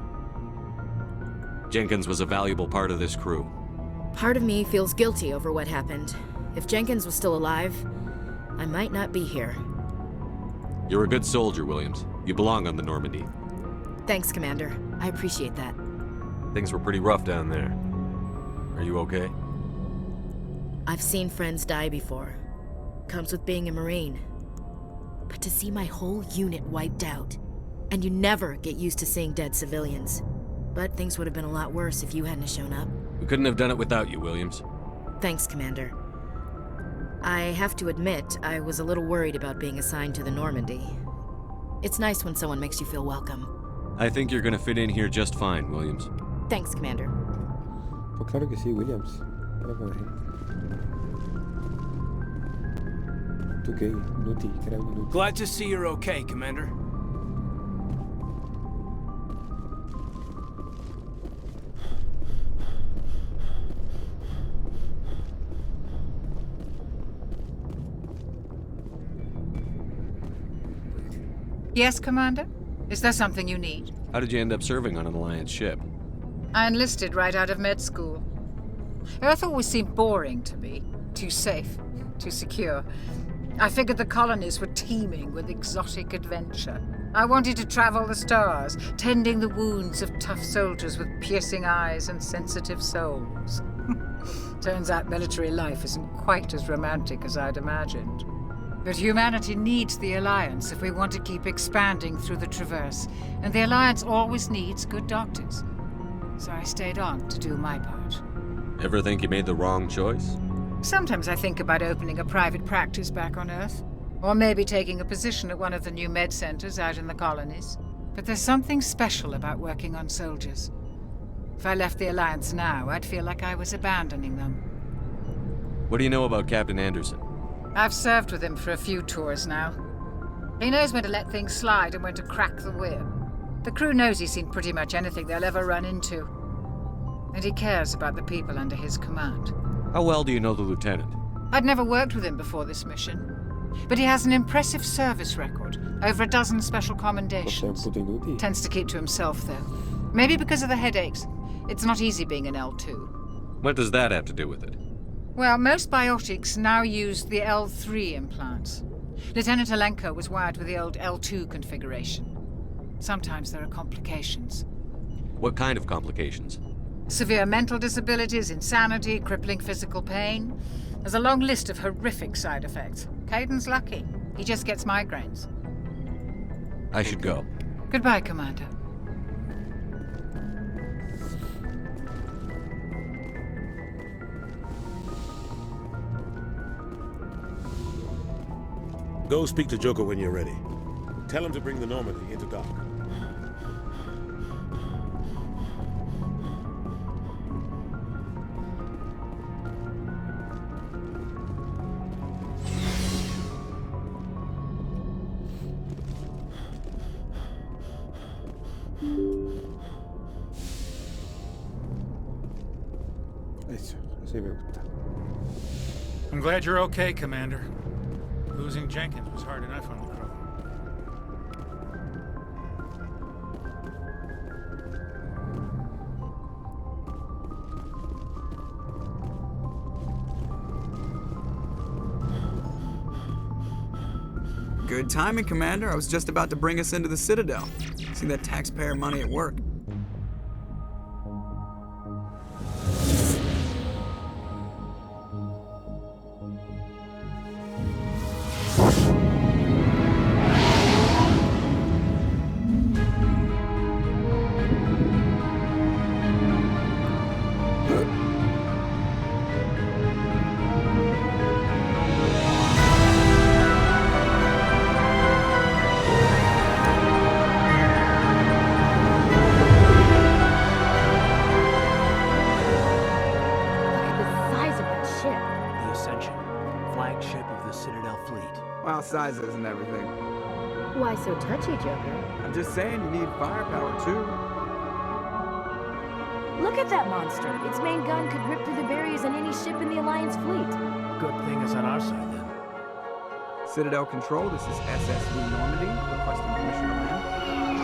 Jenkins was a valuable part of this crew. Part of me feels guilty over what happened. If Jenkins was still alive, I might not be here. You're a good soldier, Williams. You belong on the Normandy. Thanks, Commander. I appreciate that. Things were pretty rough down there. Are you okay? I've seen friends die before. Comes with being a Marine. But to see my whole unit wiped out, and you never get used to seeing dead civilians. But things would have been a lot worse if you hadn't shown up. We couldn't have done it without you, Williams. Thanks, Commander. I have to admit, I was a little worried about being assigned to the Normandy. It's nice when someone makes you feel welcome. I think you're gonna fit in here just fine, Williams. Thanks, Commander. Pues claro que sí, Williams. Claro que sí. ¿Tú qué? Inútil, que era un inútil. Glad to see you're okay, Commander. Yes, Commander? Is there something you need? How did you end up serving on an Alliance ship? I enlisted right out of med school. Earth always seemed boring to me. Too safe, too secure. I figured the colonies were teeming with exotic adventure. I wanted to travel the stars, tending the wounds of tough soldiers with piercing eyes and sensitive souls. Turns out military life isn't quite as romantic as I'd imagined. But humanity needs the Alliance if we want to keep expanding through the Traverse, and the Alliance always needs good doctors. So I stayed on to do my part. Ever think you made the wrong choice? Sometimes I think about opening a private practice back on Earth, or maybe taking a position at one of the new med centers out in the colonies. But there's something special about working on soldiers. If I left the Alliance now, I'd feel like I was abandoning them. What do you know about Captain Anderson? I've served with him for a few tours now. He knows when to let things slide and when to crack the whip. The crew knows he's seen pretty much anything they'll ever run into. And he cares about the people under his command. How well do you know the lieutenant? I'd never worked with him before this mission. But he has an impressive service record, over a dozen special commendations. Tends to keep to himself, though. Maybe because of the headaches. It's not easy being an L2. What does that have to do with it? Well, most biotics now use the L3 implants. Lieutenant Alenko was wired with the old L2 configuration. Sometimes there are complications. What kind of complications? Severe mental disabilities, insanity, crippling physical pain. There's a long list of horrific side effects. Caden's lucky. He just gets migraines. I should go. Goodbye, Commander. Go speak to Joker when you're ready. Tell him to bring the Normandy into dock. Eso, así me gusta. I'm glad you're okay, Commander. Losing Jenkins was hard enough on the crew. Good timing, Commander. I was just about to bring us into the Citadel. See that taxpayer money at work. Sizes and everything. Why so touchy, Joker? I'm just saying you need firepower too. Look at that monster. Its main gun could rip through the barriers in any ship in the Alliance fleet. Good thing it's on our side then. Citadel Control, this is SSV Normandy, requesting permission to land.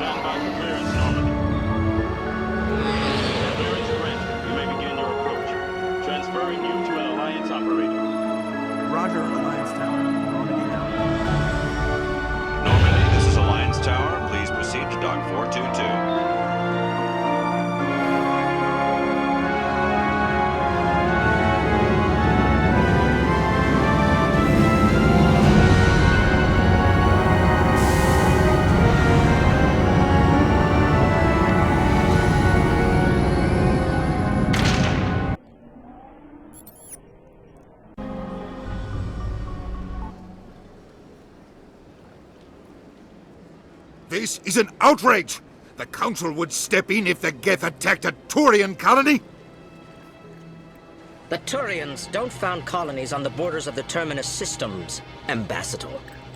Stand by for clearance, Normandy. Clearance granted. You may begin your approach. Transferring you to an Alliance operator. Roger, Alliance Tower. Normandy now. Normandy, this is Alliance Tower. Please proceed to Dock 422. This is an outrage! The Council would step in if the Geth attacked a Turian colony? The Turians don't found colonies on the borders of the Terminus systems, Ambassador.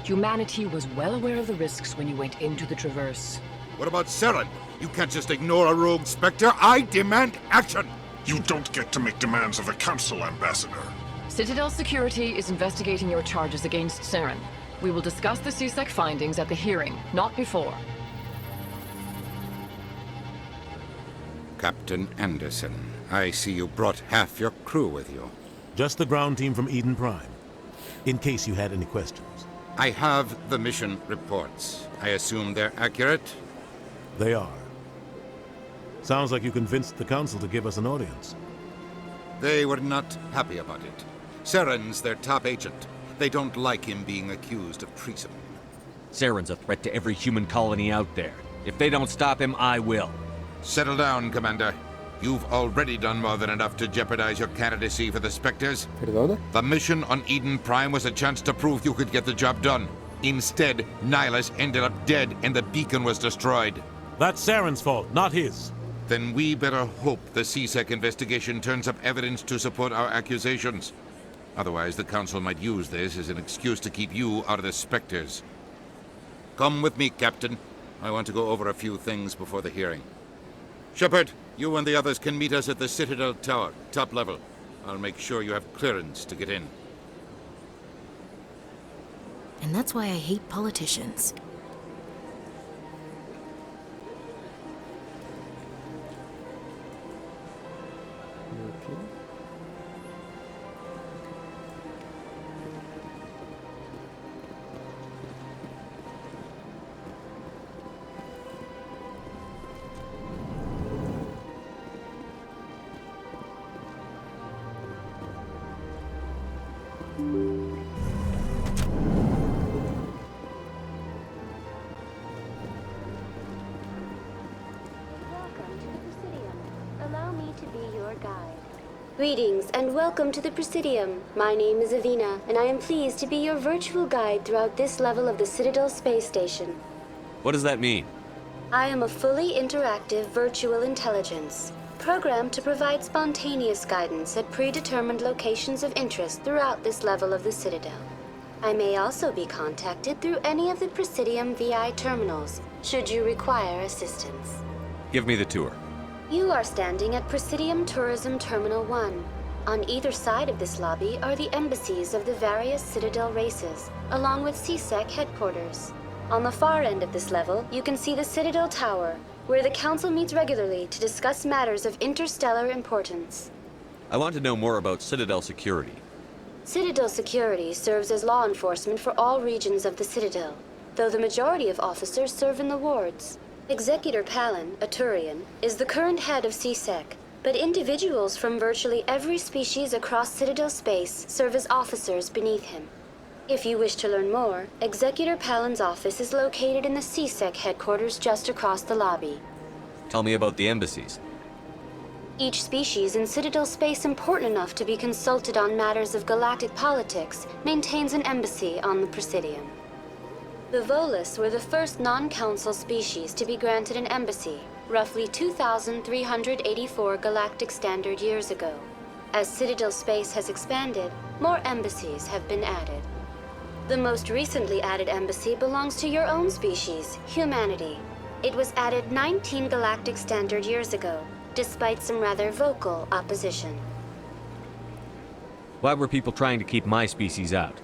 Humanity was well aware of the risks when you went into the Traverse. What about Saren? You can't just ignore a rogue Spectre. I demand action! You don't get to make demands of the Council, Ambassador. Citadel Security is investigating your charges against Saren. We will discuss the CSEC findings at the hearing, not before. Captain Anderson, I see you brought half your crew with you. Just the ground team from Eden Prime, in case you had any questions. I have the mission reports. I assume they're accurate? They are. Sounds like you convinced the Council to give us an audience. They were not happy about it. Saren's their top agent. They don't like him being accused of treason. Saren's a threat to every human colony out there. If they don't stop him, I will. Settle down, Commander. You've already done more than enough to jeopardize your candidacy for the Spectres. ¿Perdona? The mission on Eden Prime was a chance to prove you could get the job done. Instead, Nihilus ended up dead and the beacon was destroyed. That's Saren's fault, not his. Then we better hope the CSEC investigation turns up evidence to support our accusations. Otherwise, the Council might use this as an excuse to keep you out of the Spectres. Come with me, Captain. I want to go over a few things before the hearing. Shepard, you and the others can meet us at the Citadel Tower, top level. I'll make sure you have clearance to get in. And that's why I hate politicians. Greetings and welcome to the Presidium. My name is Avina, and I am pleased to be your virtual guide throughout this level of the Citadel space station. What does that mean? I am a fully interactive virtual intelligence, programmed to provide spontaneous guidance at predetermined locations of interest throughout this level of the Citadel. I may also be contacted through any of the Presidium VI terminals, should you require assistance. Give me the tour. You are standing at Presidium Tourism Terminal 1. On either side of this lobby are the embassies of the various Citadel races, along with CSEC headquarters. On the far end of this level, you can see the Citadel Tower, where the Council meets regularly to discuss matters of interstellar importance. I want to know more about Citadel security. Citadel security serves as law enforcement for all regions of the Citadel, though the majority of officers serve in the wards. Executor Palin, a Turian, is the current head of CSEC, but individuals from virtually every species across Citadel space serve as officers beneath him. If you wish to learn more, Executor Palin's office is located in the CSEC headquarters just across the lobby. Tell me about the embassies. Each species in Citadel space important enough to be consulted on matters of galactic politics maintains an embassy on the Presidium. The Volus were the first non-council species to be granted an embassy, roughly 2,384 galactic standard years ago. As Citadel space has expanded, more embassies have been added. The most recently added embassy belongs to your own species, humanity. It was added 19 galactic standard years ago, despite some rather vocal opposition. Why were people trying to keep my species out?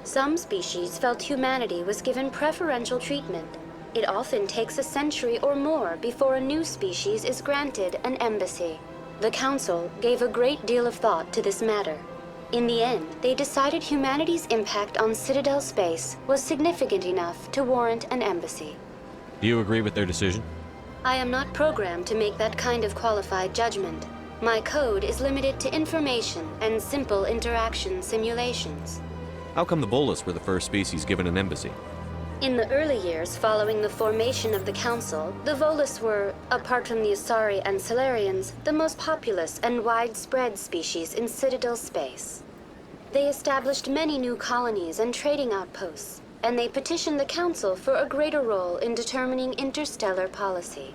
Some species felt humanity was given preferential treatment. It often takes a century or more before a new species is granted an embassy. The Council gave a great deal of thought to this matter. In the end, they decided humanity's impact on Citadel space was significant enough to warrant an embassy. Do you agree with their decision? I am not programmed to make that kind of qualified judgment. My code is limited to information and simple interaction simulations. How come the Volus were the first species given an embassy? In the early years following the formation of the Council, the Volus were, apart from the Asari and Salarians, the most populous and widespread species in Citadel space. They established many new colonies and trading outposts, and they petitioned the Council for a greater role in determining interstellar policy.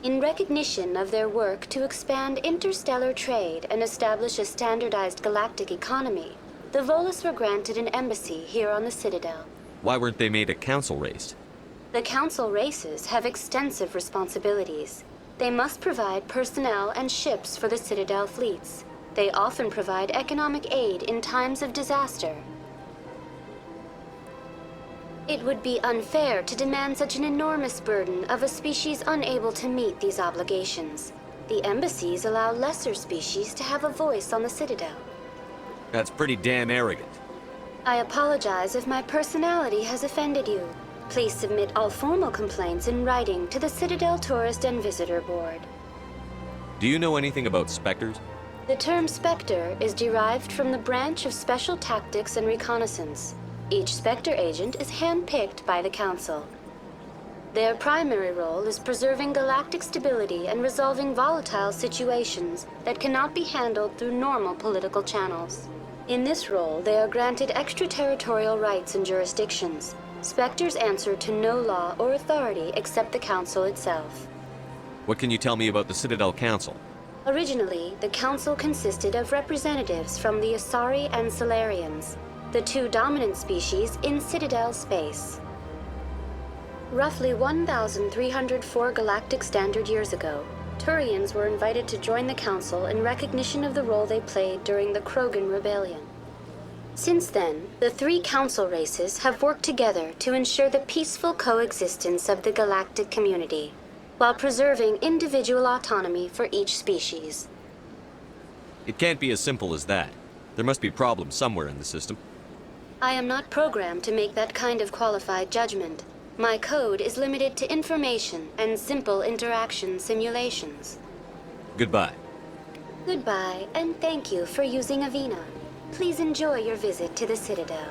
In recognition of their work to expand interstellar trade and establish a standardized galactic economy, the Volus were granted an embassy here on the Citadel. Why weren't they made a council race? The Council races have extensive responsibilities. They must provide personnel and ships for the Citadel fleets. They often provide economic aid in times of disaster. It would be unfair to demand such an enormous burden of a species unable to meet these obligations. The embassies allow lesser species to have a voice on the Citadel. That's pretty damn arrogant. I apologize if my personality has offended you. Please submit all formal complaints in writing to the Citadel Tourist and Visitor Board. Do you know anything about Spectres? The term Spectre is derived from the branch of Special Tactics and Reconnaissance. Each Spectre agent is handpicked by the Council. Their primary role is preserving galactic stability and resolving volatile situations that cannot be handled through normal political channels. In this role, they are granted extraterritorial rights and jurisdictions. Spectres answer to no law or authority except the Council itself. What can you tell me about the Citadel Council? Originally, the Council consisted of representatives from the Asari and Salarians, the two dominant species in Citadel space. Roughly 1,304 galactic standard years ago, Turians were invited to join the Council in recognition of the role they played during the Krogan Rebellion. Since then, the three Council races have worked together to ensure the peaceful coexistence of the galactic community, while preserving individual autonomy for each species. It can't be as simple as that. There must be problems somewhere in the system. I am not programmed to make that kind of qualified judgment. My code is limited to information and simple interaction simulations. Goodbye. Goodbye, and thank you for using Avina. Please enjoy your visit to the Citadel.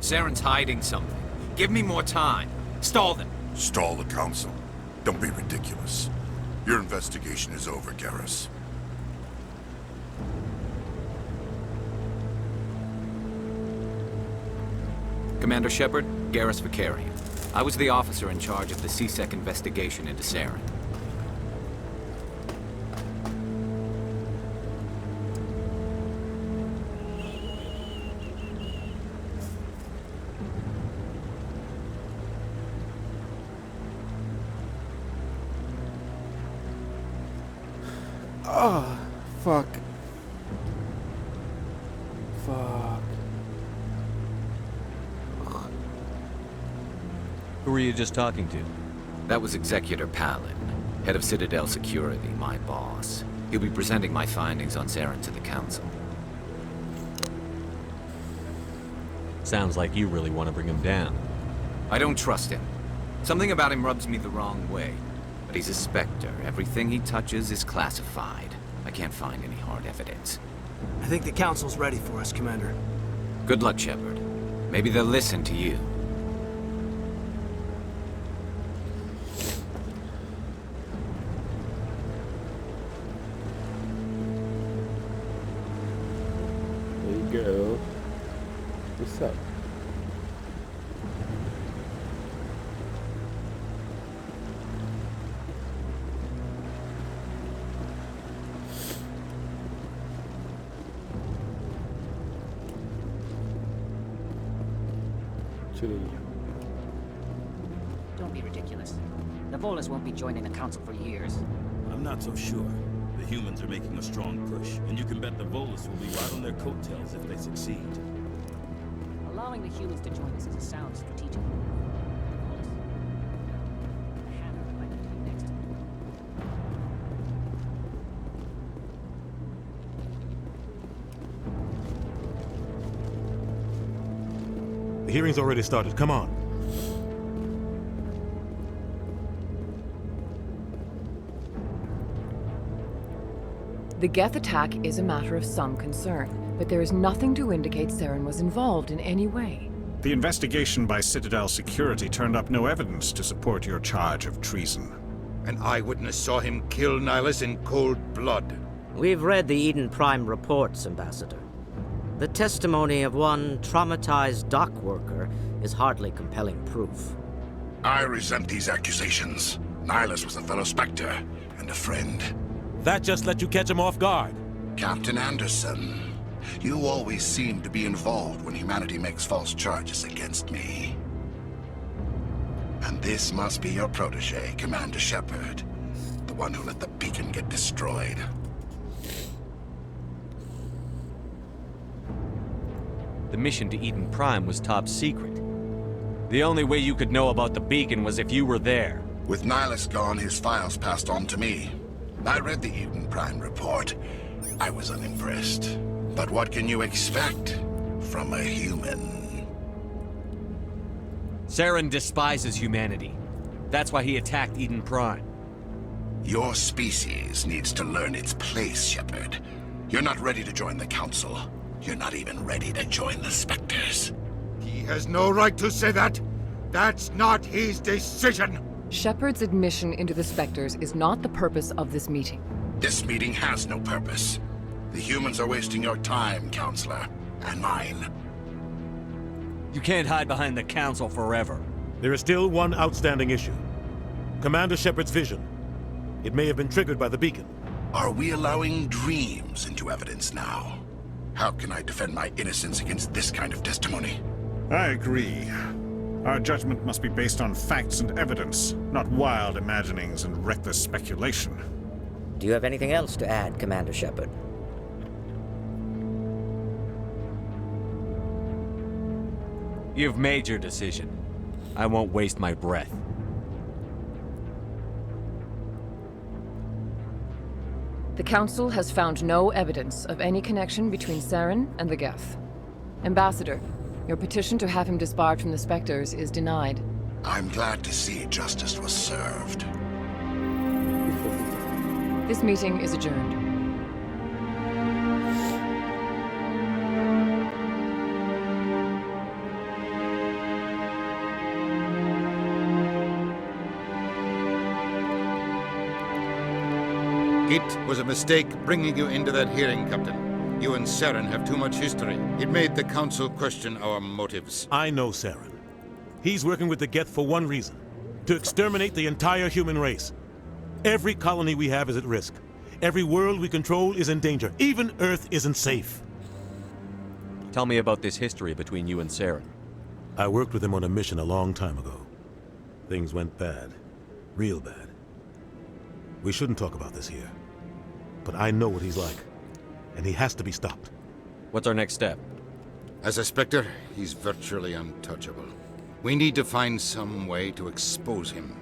Saren's hiding something. Give me more time. Stall them. Stall the Council? Don't be ridiculous. Your investigation is over, Garrus. Commander Shepard, Garrus Vakarian. I was the officer in charge of the C-Sec investigation into Saren. Oh, fuck. Fuck. Who were you just talking to? That was Executor Palin, head of Citadel Security, my boss. He'll be presenting my findings on Saren to the Council. Sounds like you really want to bring him down. I don't trust him. Something about him rubs me the wrong way. But he's a Spectre. Everything he touches is classified. I can't find any hard evidence. I think the Council's ready for us, Commander. Good luck, Shepard. Maybe they'll listen to you. There you go. What's up? Don't be ridiculous. The Volus won't be joining the Council for years. I'm not so sure. The humans are making a strong push, and you can bet the Volus will be right on their coattails if they succeed. Allowing the humans to join us is a sound strategic move. The Volus. The Hammer might need to be next. The hearing's already started. Come on. The Geth attack is a matter of some concern, but there is nothing to indicate Saren was involved in any way. The investigation by Citadel Security turned up no evidence to support your charge of treason. An eyewitness saw him kill Nihilus in cold blood. We've read the Eden Prime reports, Ambassador. The testimony of one traumatized dock worker is hardly compelling proof. I resent these accusations. Nihilus was a fellow Spectre and a friend. That just let you catch him off guard. Captain Anderson, you always seem to be involved when humanity makes false charges against me. And this must be your protege, Commander Shepard, the one who let the beacon get destroyed. The mission to Eden Prime was top secret. The only way you could know about the beacon was if you were there. With Nihilus gone, his files passed on to me. I read the Eden Prime report. I was unimpressed. But what can you expect from a human? Saren despises humanity. That's why he attacked Eden Prime. Your species needs to learn its place, Shepard. You're not ready to join the Council. You're not even ready to join the Spectres. He has no right to say that. That's not his decision. Shepard's admission into the Spectres is not the purpose of this meeting. This meeting has no purpose. The humans are wasting your time, Counselor, and mine. You can't hide behind the Council forever. There is still one outstanding issue. Commander Shepard's vision. It may have been triggered by the beacon. Are we allowing dreams into evidence now? How can I defend my innocence against this kind of testimony? I agree. Our judgment must be based on facts and evidence, not wild imaginings and reckless speculation. Do you have anything else to add, Commander Shepard? You've made your decision. I won't waste my breath. The Council has found no evidence of any connection between Saren and the Geth. Ambassador, your petition to have him disbarred from the Spectres is denied. I'm glad to see justice was served. This meeting is adjourned. It was a mistake bringing you into that hearing, Captain. You and Saren have too much history. It made the Council question our motives. I know Saren. He's working with the Geth for one reason. To exterminate the entire human race. Every colony we have is at risk. Every world we control is in danger. Even Earth isn't safe. Tell me about this history between you and Saren. I worked with him on a mission a long time ago. Things went bad. Real bad. We shouldn't talk about this here. But I know what he's like. And he has to be stopped. What's our next step? As a Spectre, he's virtually untouchable. We need to find some way to expose him.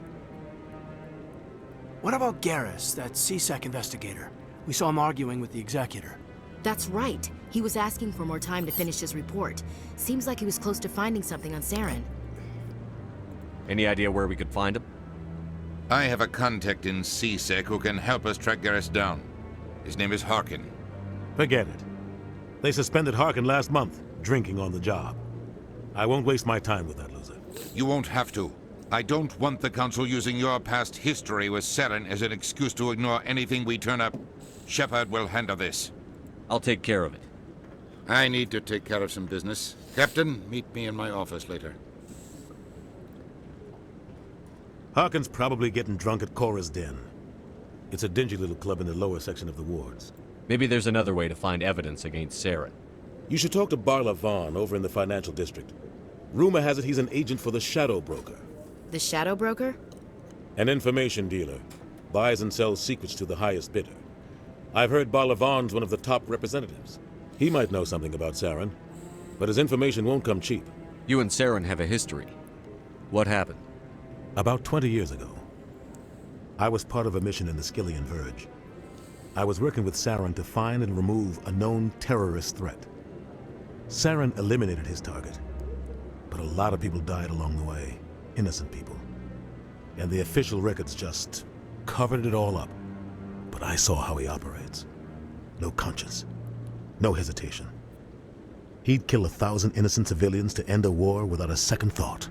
What about Garrus, that CSEC investigator? We saw him arguing with the Executor. That's right. He was asking for more time to finish his report. Seems like he was close to finding something on Saren. Any idea where we could find him? I have a contact in CSEC who can help us track Garrus down. His name is Harkin. Forget it. They suspended Harkin last month, drinking on the job. I won't waste my time with that loser. You won't have to. I don't want the Council using your past history with Saren as an excuse to ignore anything we turn up. Shepard will handle this. I'll take care of it. I need to take care of some business. Captain, meet me in my office later. Harkin's probably getting drunk at Cora's Den. It's a dingy little club in the lower section of the wards. Maybe there's another way to find evidence against Saren. You should talk to Barla Vaughn over in the financial district. Rumor has it he's an agent for the Shadow Broker. The Shadow Broker? An information dealer. Buys and sells secrets to the highest bidder. I've heard Barla Vaughn's one of the top representatives. He might know something about Saren, but his information won't come cheap. You and Saren have a history. What happened? About 20 years ago, I was part of a mission in the Skillian Verge. I was working with Saren to find and remove a known terrorist threat. Saren eliminated his target, but a lot of people died along the way. Innocent people. And the official records just covered it all up. But I saw how he operates. No conscience. No hesitation. He'd kill 1,000 innocent civilians to end a war without a second thought.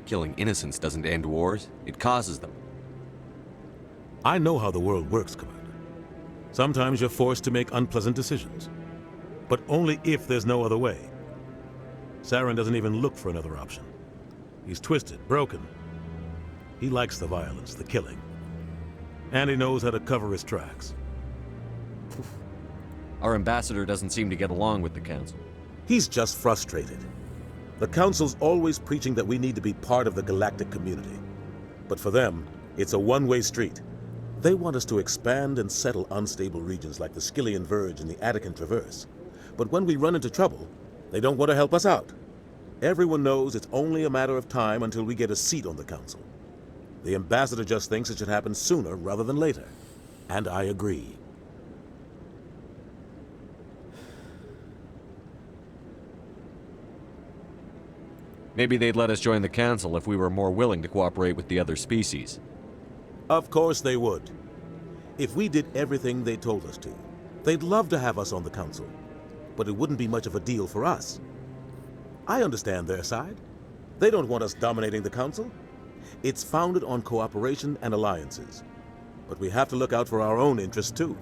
Killing innocents doesn't end wars, it causes them. I know how the world works, Commander. Sometimes you're forced to make unpleasant decisions. But only if there's no other way. Saren doesn't even look for another option. He's twisted, broken. He likes the violence, the killing. And he knows how to cover his tracks. Our ambassador doesn't seem to get along with the Council. He's just frustrated. The Council's always preaching that we need to be part of the galactic community. But for them, it's a one-way street. They want us to expand and settle unstable regions like the Skillian Verge and the Attican Traverse. But when we run into trouble, they don't want to help us out. Everyone knows it's only a matter of time until we get a seat on the Council. The ambassador just thinks it should happen sooner rather than later. And I agree. Maybe they'd let us join the Council if we were more willing to cooperate with the other species. Of course they would. If we did everything they told us to, they'd love to have us on the Council. But it wouldn't be much of a deal for us. I understand their side. They don't want us dominating the Council. It's founded on cooperation and alliances. But we have to look out for our own interests, too.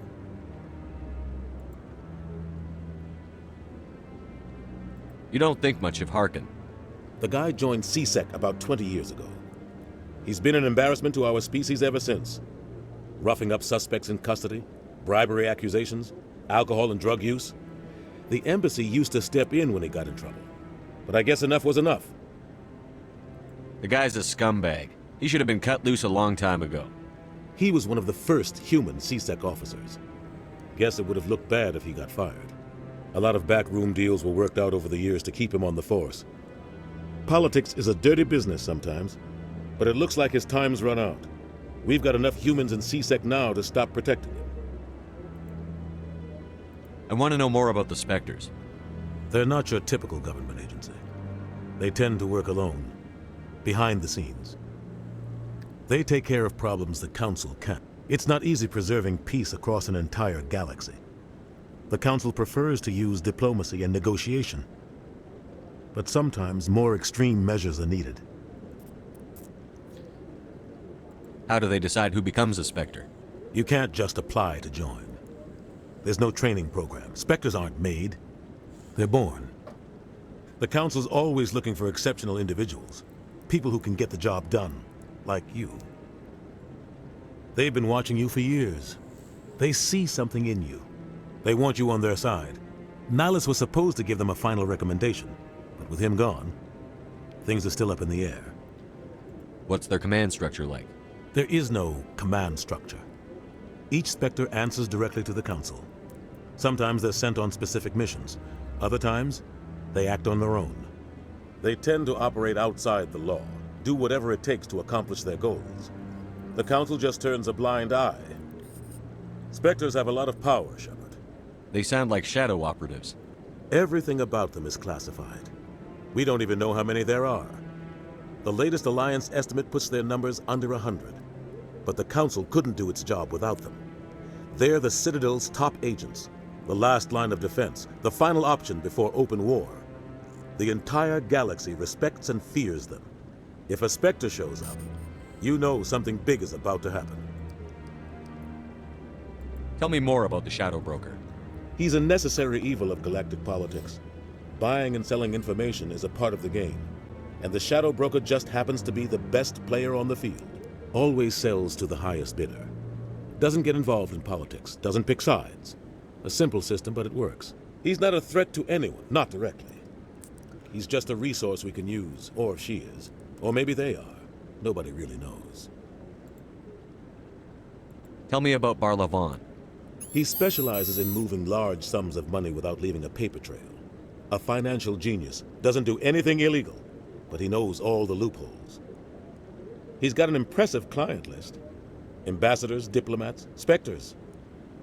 You don't think much of Harkin. The guy joined CSEC about 20 years ago. He's been an embarrassment to our species ever since. Roughing up suspects in custody, bribery accusations, alcohol and drug use. The embassy used to step in when he got in trouble. But I guess enough was enough. The guy's a scumbag. He should have been cut loose a long time ago. He was one of the first human CSEC officers. Guess it would have looked bad if he got fired. A lot of backroom deals were worked out over the years to keep him on the force. Politics is a dirty business sometimes, but it looks like his time's run out. We've got enough humans in CSEC now to stop protecting him. I want to know more about the Spectres. They're not your typical government agency. They tend to work alone, behind the scenes. They take care of problems the Council can't. It's not easy preserving peace across an entire galaxy. The Council prefers to use diplomacy and negotiation. But sometimes more extreme measures are needed. How do they decide who becomes a Spectre? You can't just apply to join. There's no training program. Spectres aren't made. They're born. The Council's always looking for exceptional individuals. People who can get the job done, like you. They've been watching you for years. They see something in you. They want you on their side. Nihilus was supposed to give them a final recommendation, but with him gone, things are still up in the air. What's their command structure like? There is no command structure. Each Spectre answers directly to the Council. Sometimes they're sent on specific missions. Other times, they act on their own. They tend to operate outside the law, do whatever it takes to accomplish their goals. The Council just turns a blind eye. Spectres have a lot of power, Shepard. They sound like shadow operatives. Everything about them is classified. We don't even know how many there are. The latest Alliance estimate puts their numbers under 100. But the Council couldn't do its job without them. They're the Citadel's top agents, the last line of defense, the final option before open war. The entire galaxy respects and fears them. If a Spectre shows up, you know something big is about to happen. Tell me more about the Shadow Broker. He's a necessary evil of galactic politics. Buying and selling information is a part of the game, and the Shadow Broker just happens to be the best player on the field. Always sells to the highest bidder. Doesn't get involved in politics, doesn't pick sides. A simple system, but it works. He's not a threat to anyone, not directly. He's just a resource we can use, or she is. Or maybe they are. Nobody really knows. Tell me about Barlavon. He specializes in moving large sums of money without leaving a paper trail. A financial genius. Doesn't do anything illegal, but he knows all the loopholes. He's got an impressive client list. Ambassadors, diplomats, Spectres.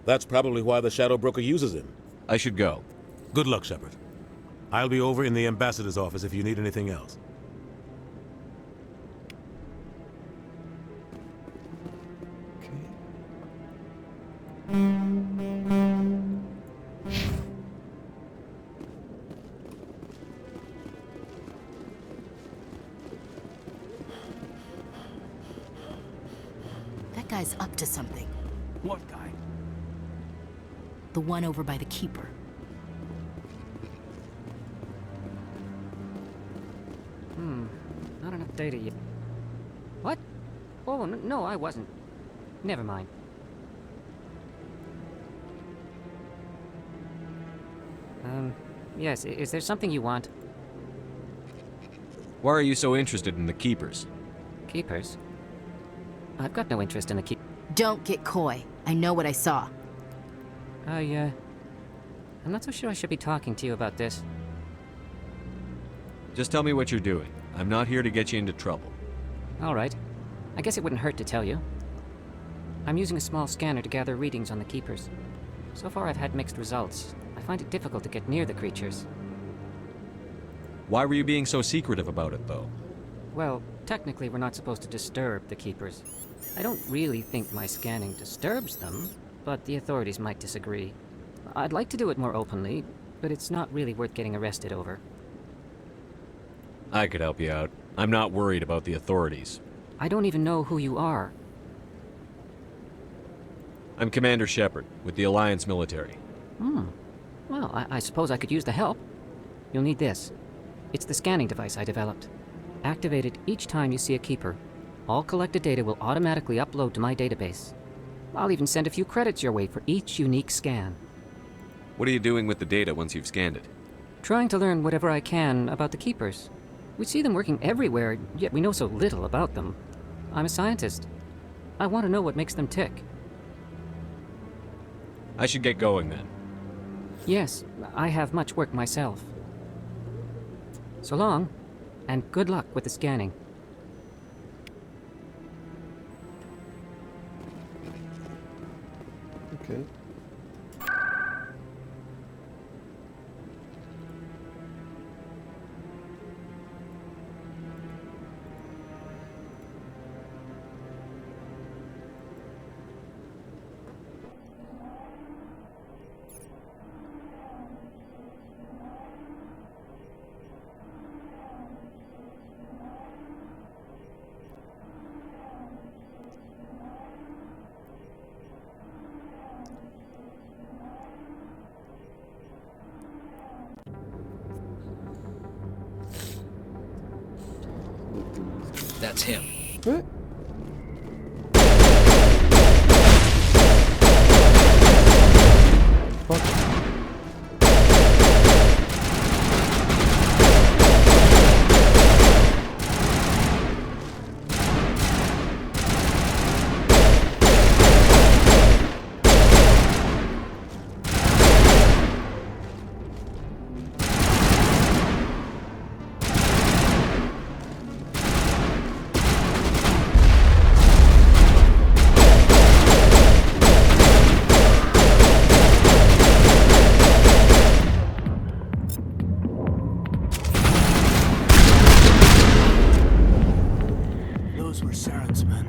That's probably why the Shadow Broker uses him. I should go. Good luck, Shepard. I'll be over in the Ambassador's office if you need anything else. That guy's up to something. What guy? The one over by the Keeper. Not enough data yet. What? Oh, no, I wasn't. Never mind. Yes, is there something you want? Why are you so interested in the Keepers? Keepers? I've got no interest in the Don't get coy. I know what I saw. I'm not so sure I should be talking to you about this. Just tell me what you're doing. I'm not here to get you into trouble. All right. I guess it wouldn't hurt to tell you. I'm using a small scanner to gather readings on the Keepers. So far I've had mixed results. I find it difficult to get near the creatures. Why were you being so secretive about it, though? Well, technically we're not supposed to disturb the Keepers. I don't really think my scanning disturbs them, but the authorities might disagree. I'd like to do it more openly, but it's not really worth getting arrested over. I could help you out. I'm not worried about the authorities. I don't even know who you are. I'm Commander Shepard, with the Alliance military. Well, I suppose I could use the help. You'll need this. It's the scanning device I developed. Activate it each time you see a Keeper. All collected data will automatically upload to my database. I'll even send a few credits your way for each unique scan. What are you doing with the data once you've scanned it? Trying to learn whatever I can about the Keepers. We see them working everywhere, yet we know so little about them. I'm a scientist. I want to know what makes them tick. I should get going then. Yes, I have much work myself. So long, and good luck with the scanning. Okay. that's him. Those were Saren's men.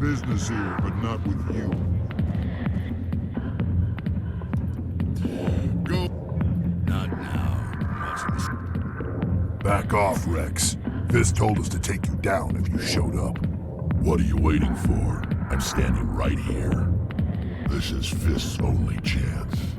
Business here, but not with you. Go. Not now. Watch this. Back off, Rex. Fisk told us to take you down if you showed up. What are you waiting for? I'm standing right here. This is Fisk's only chance.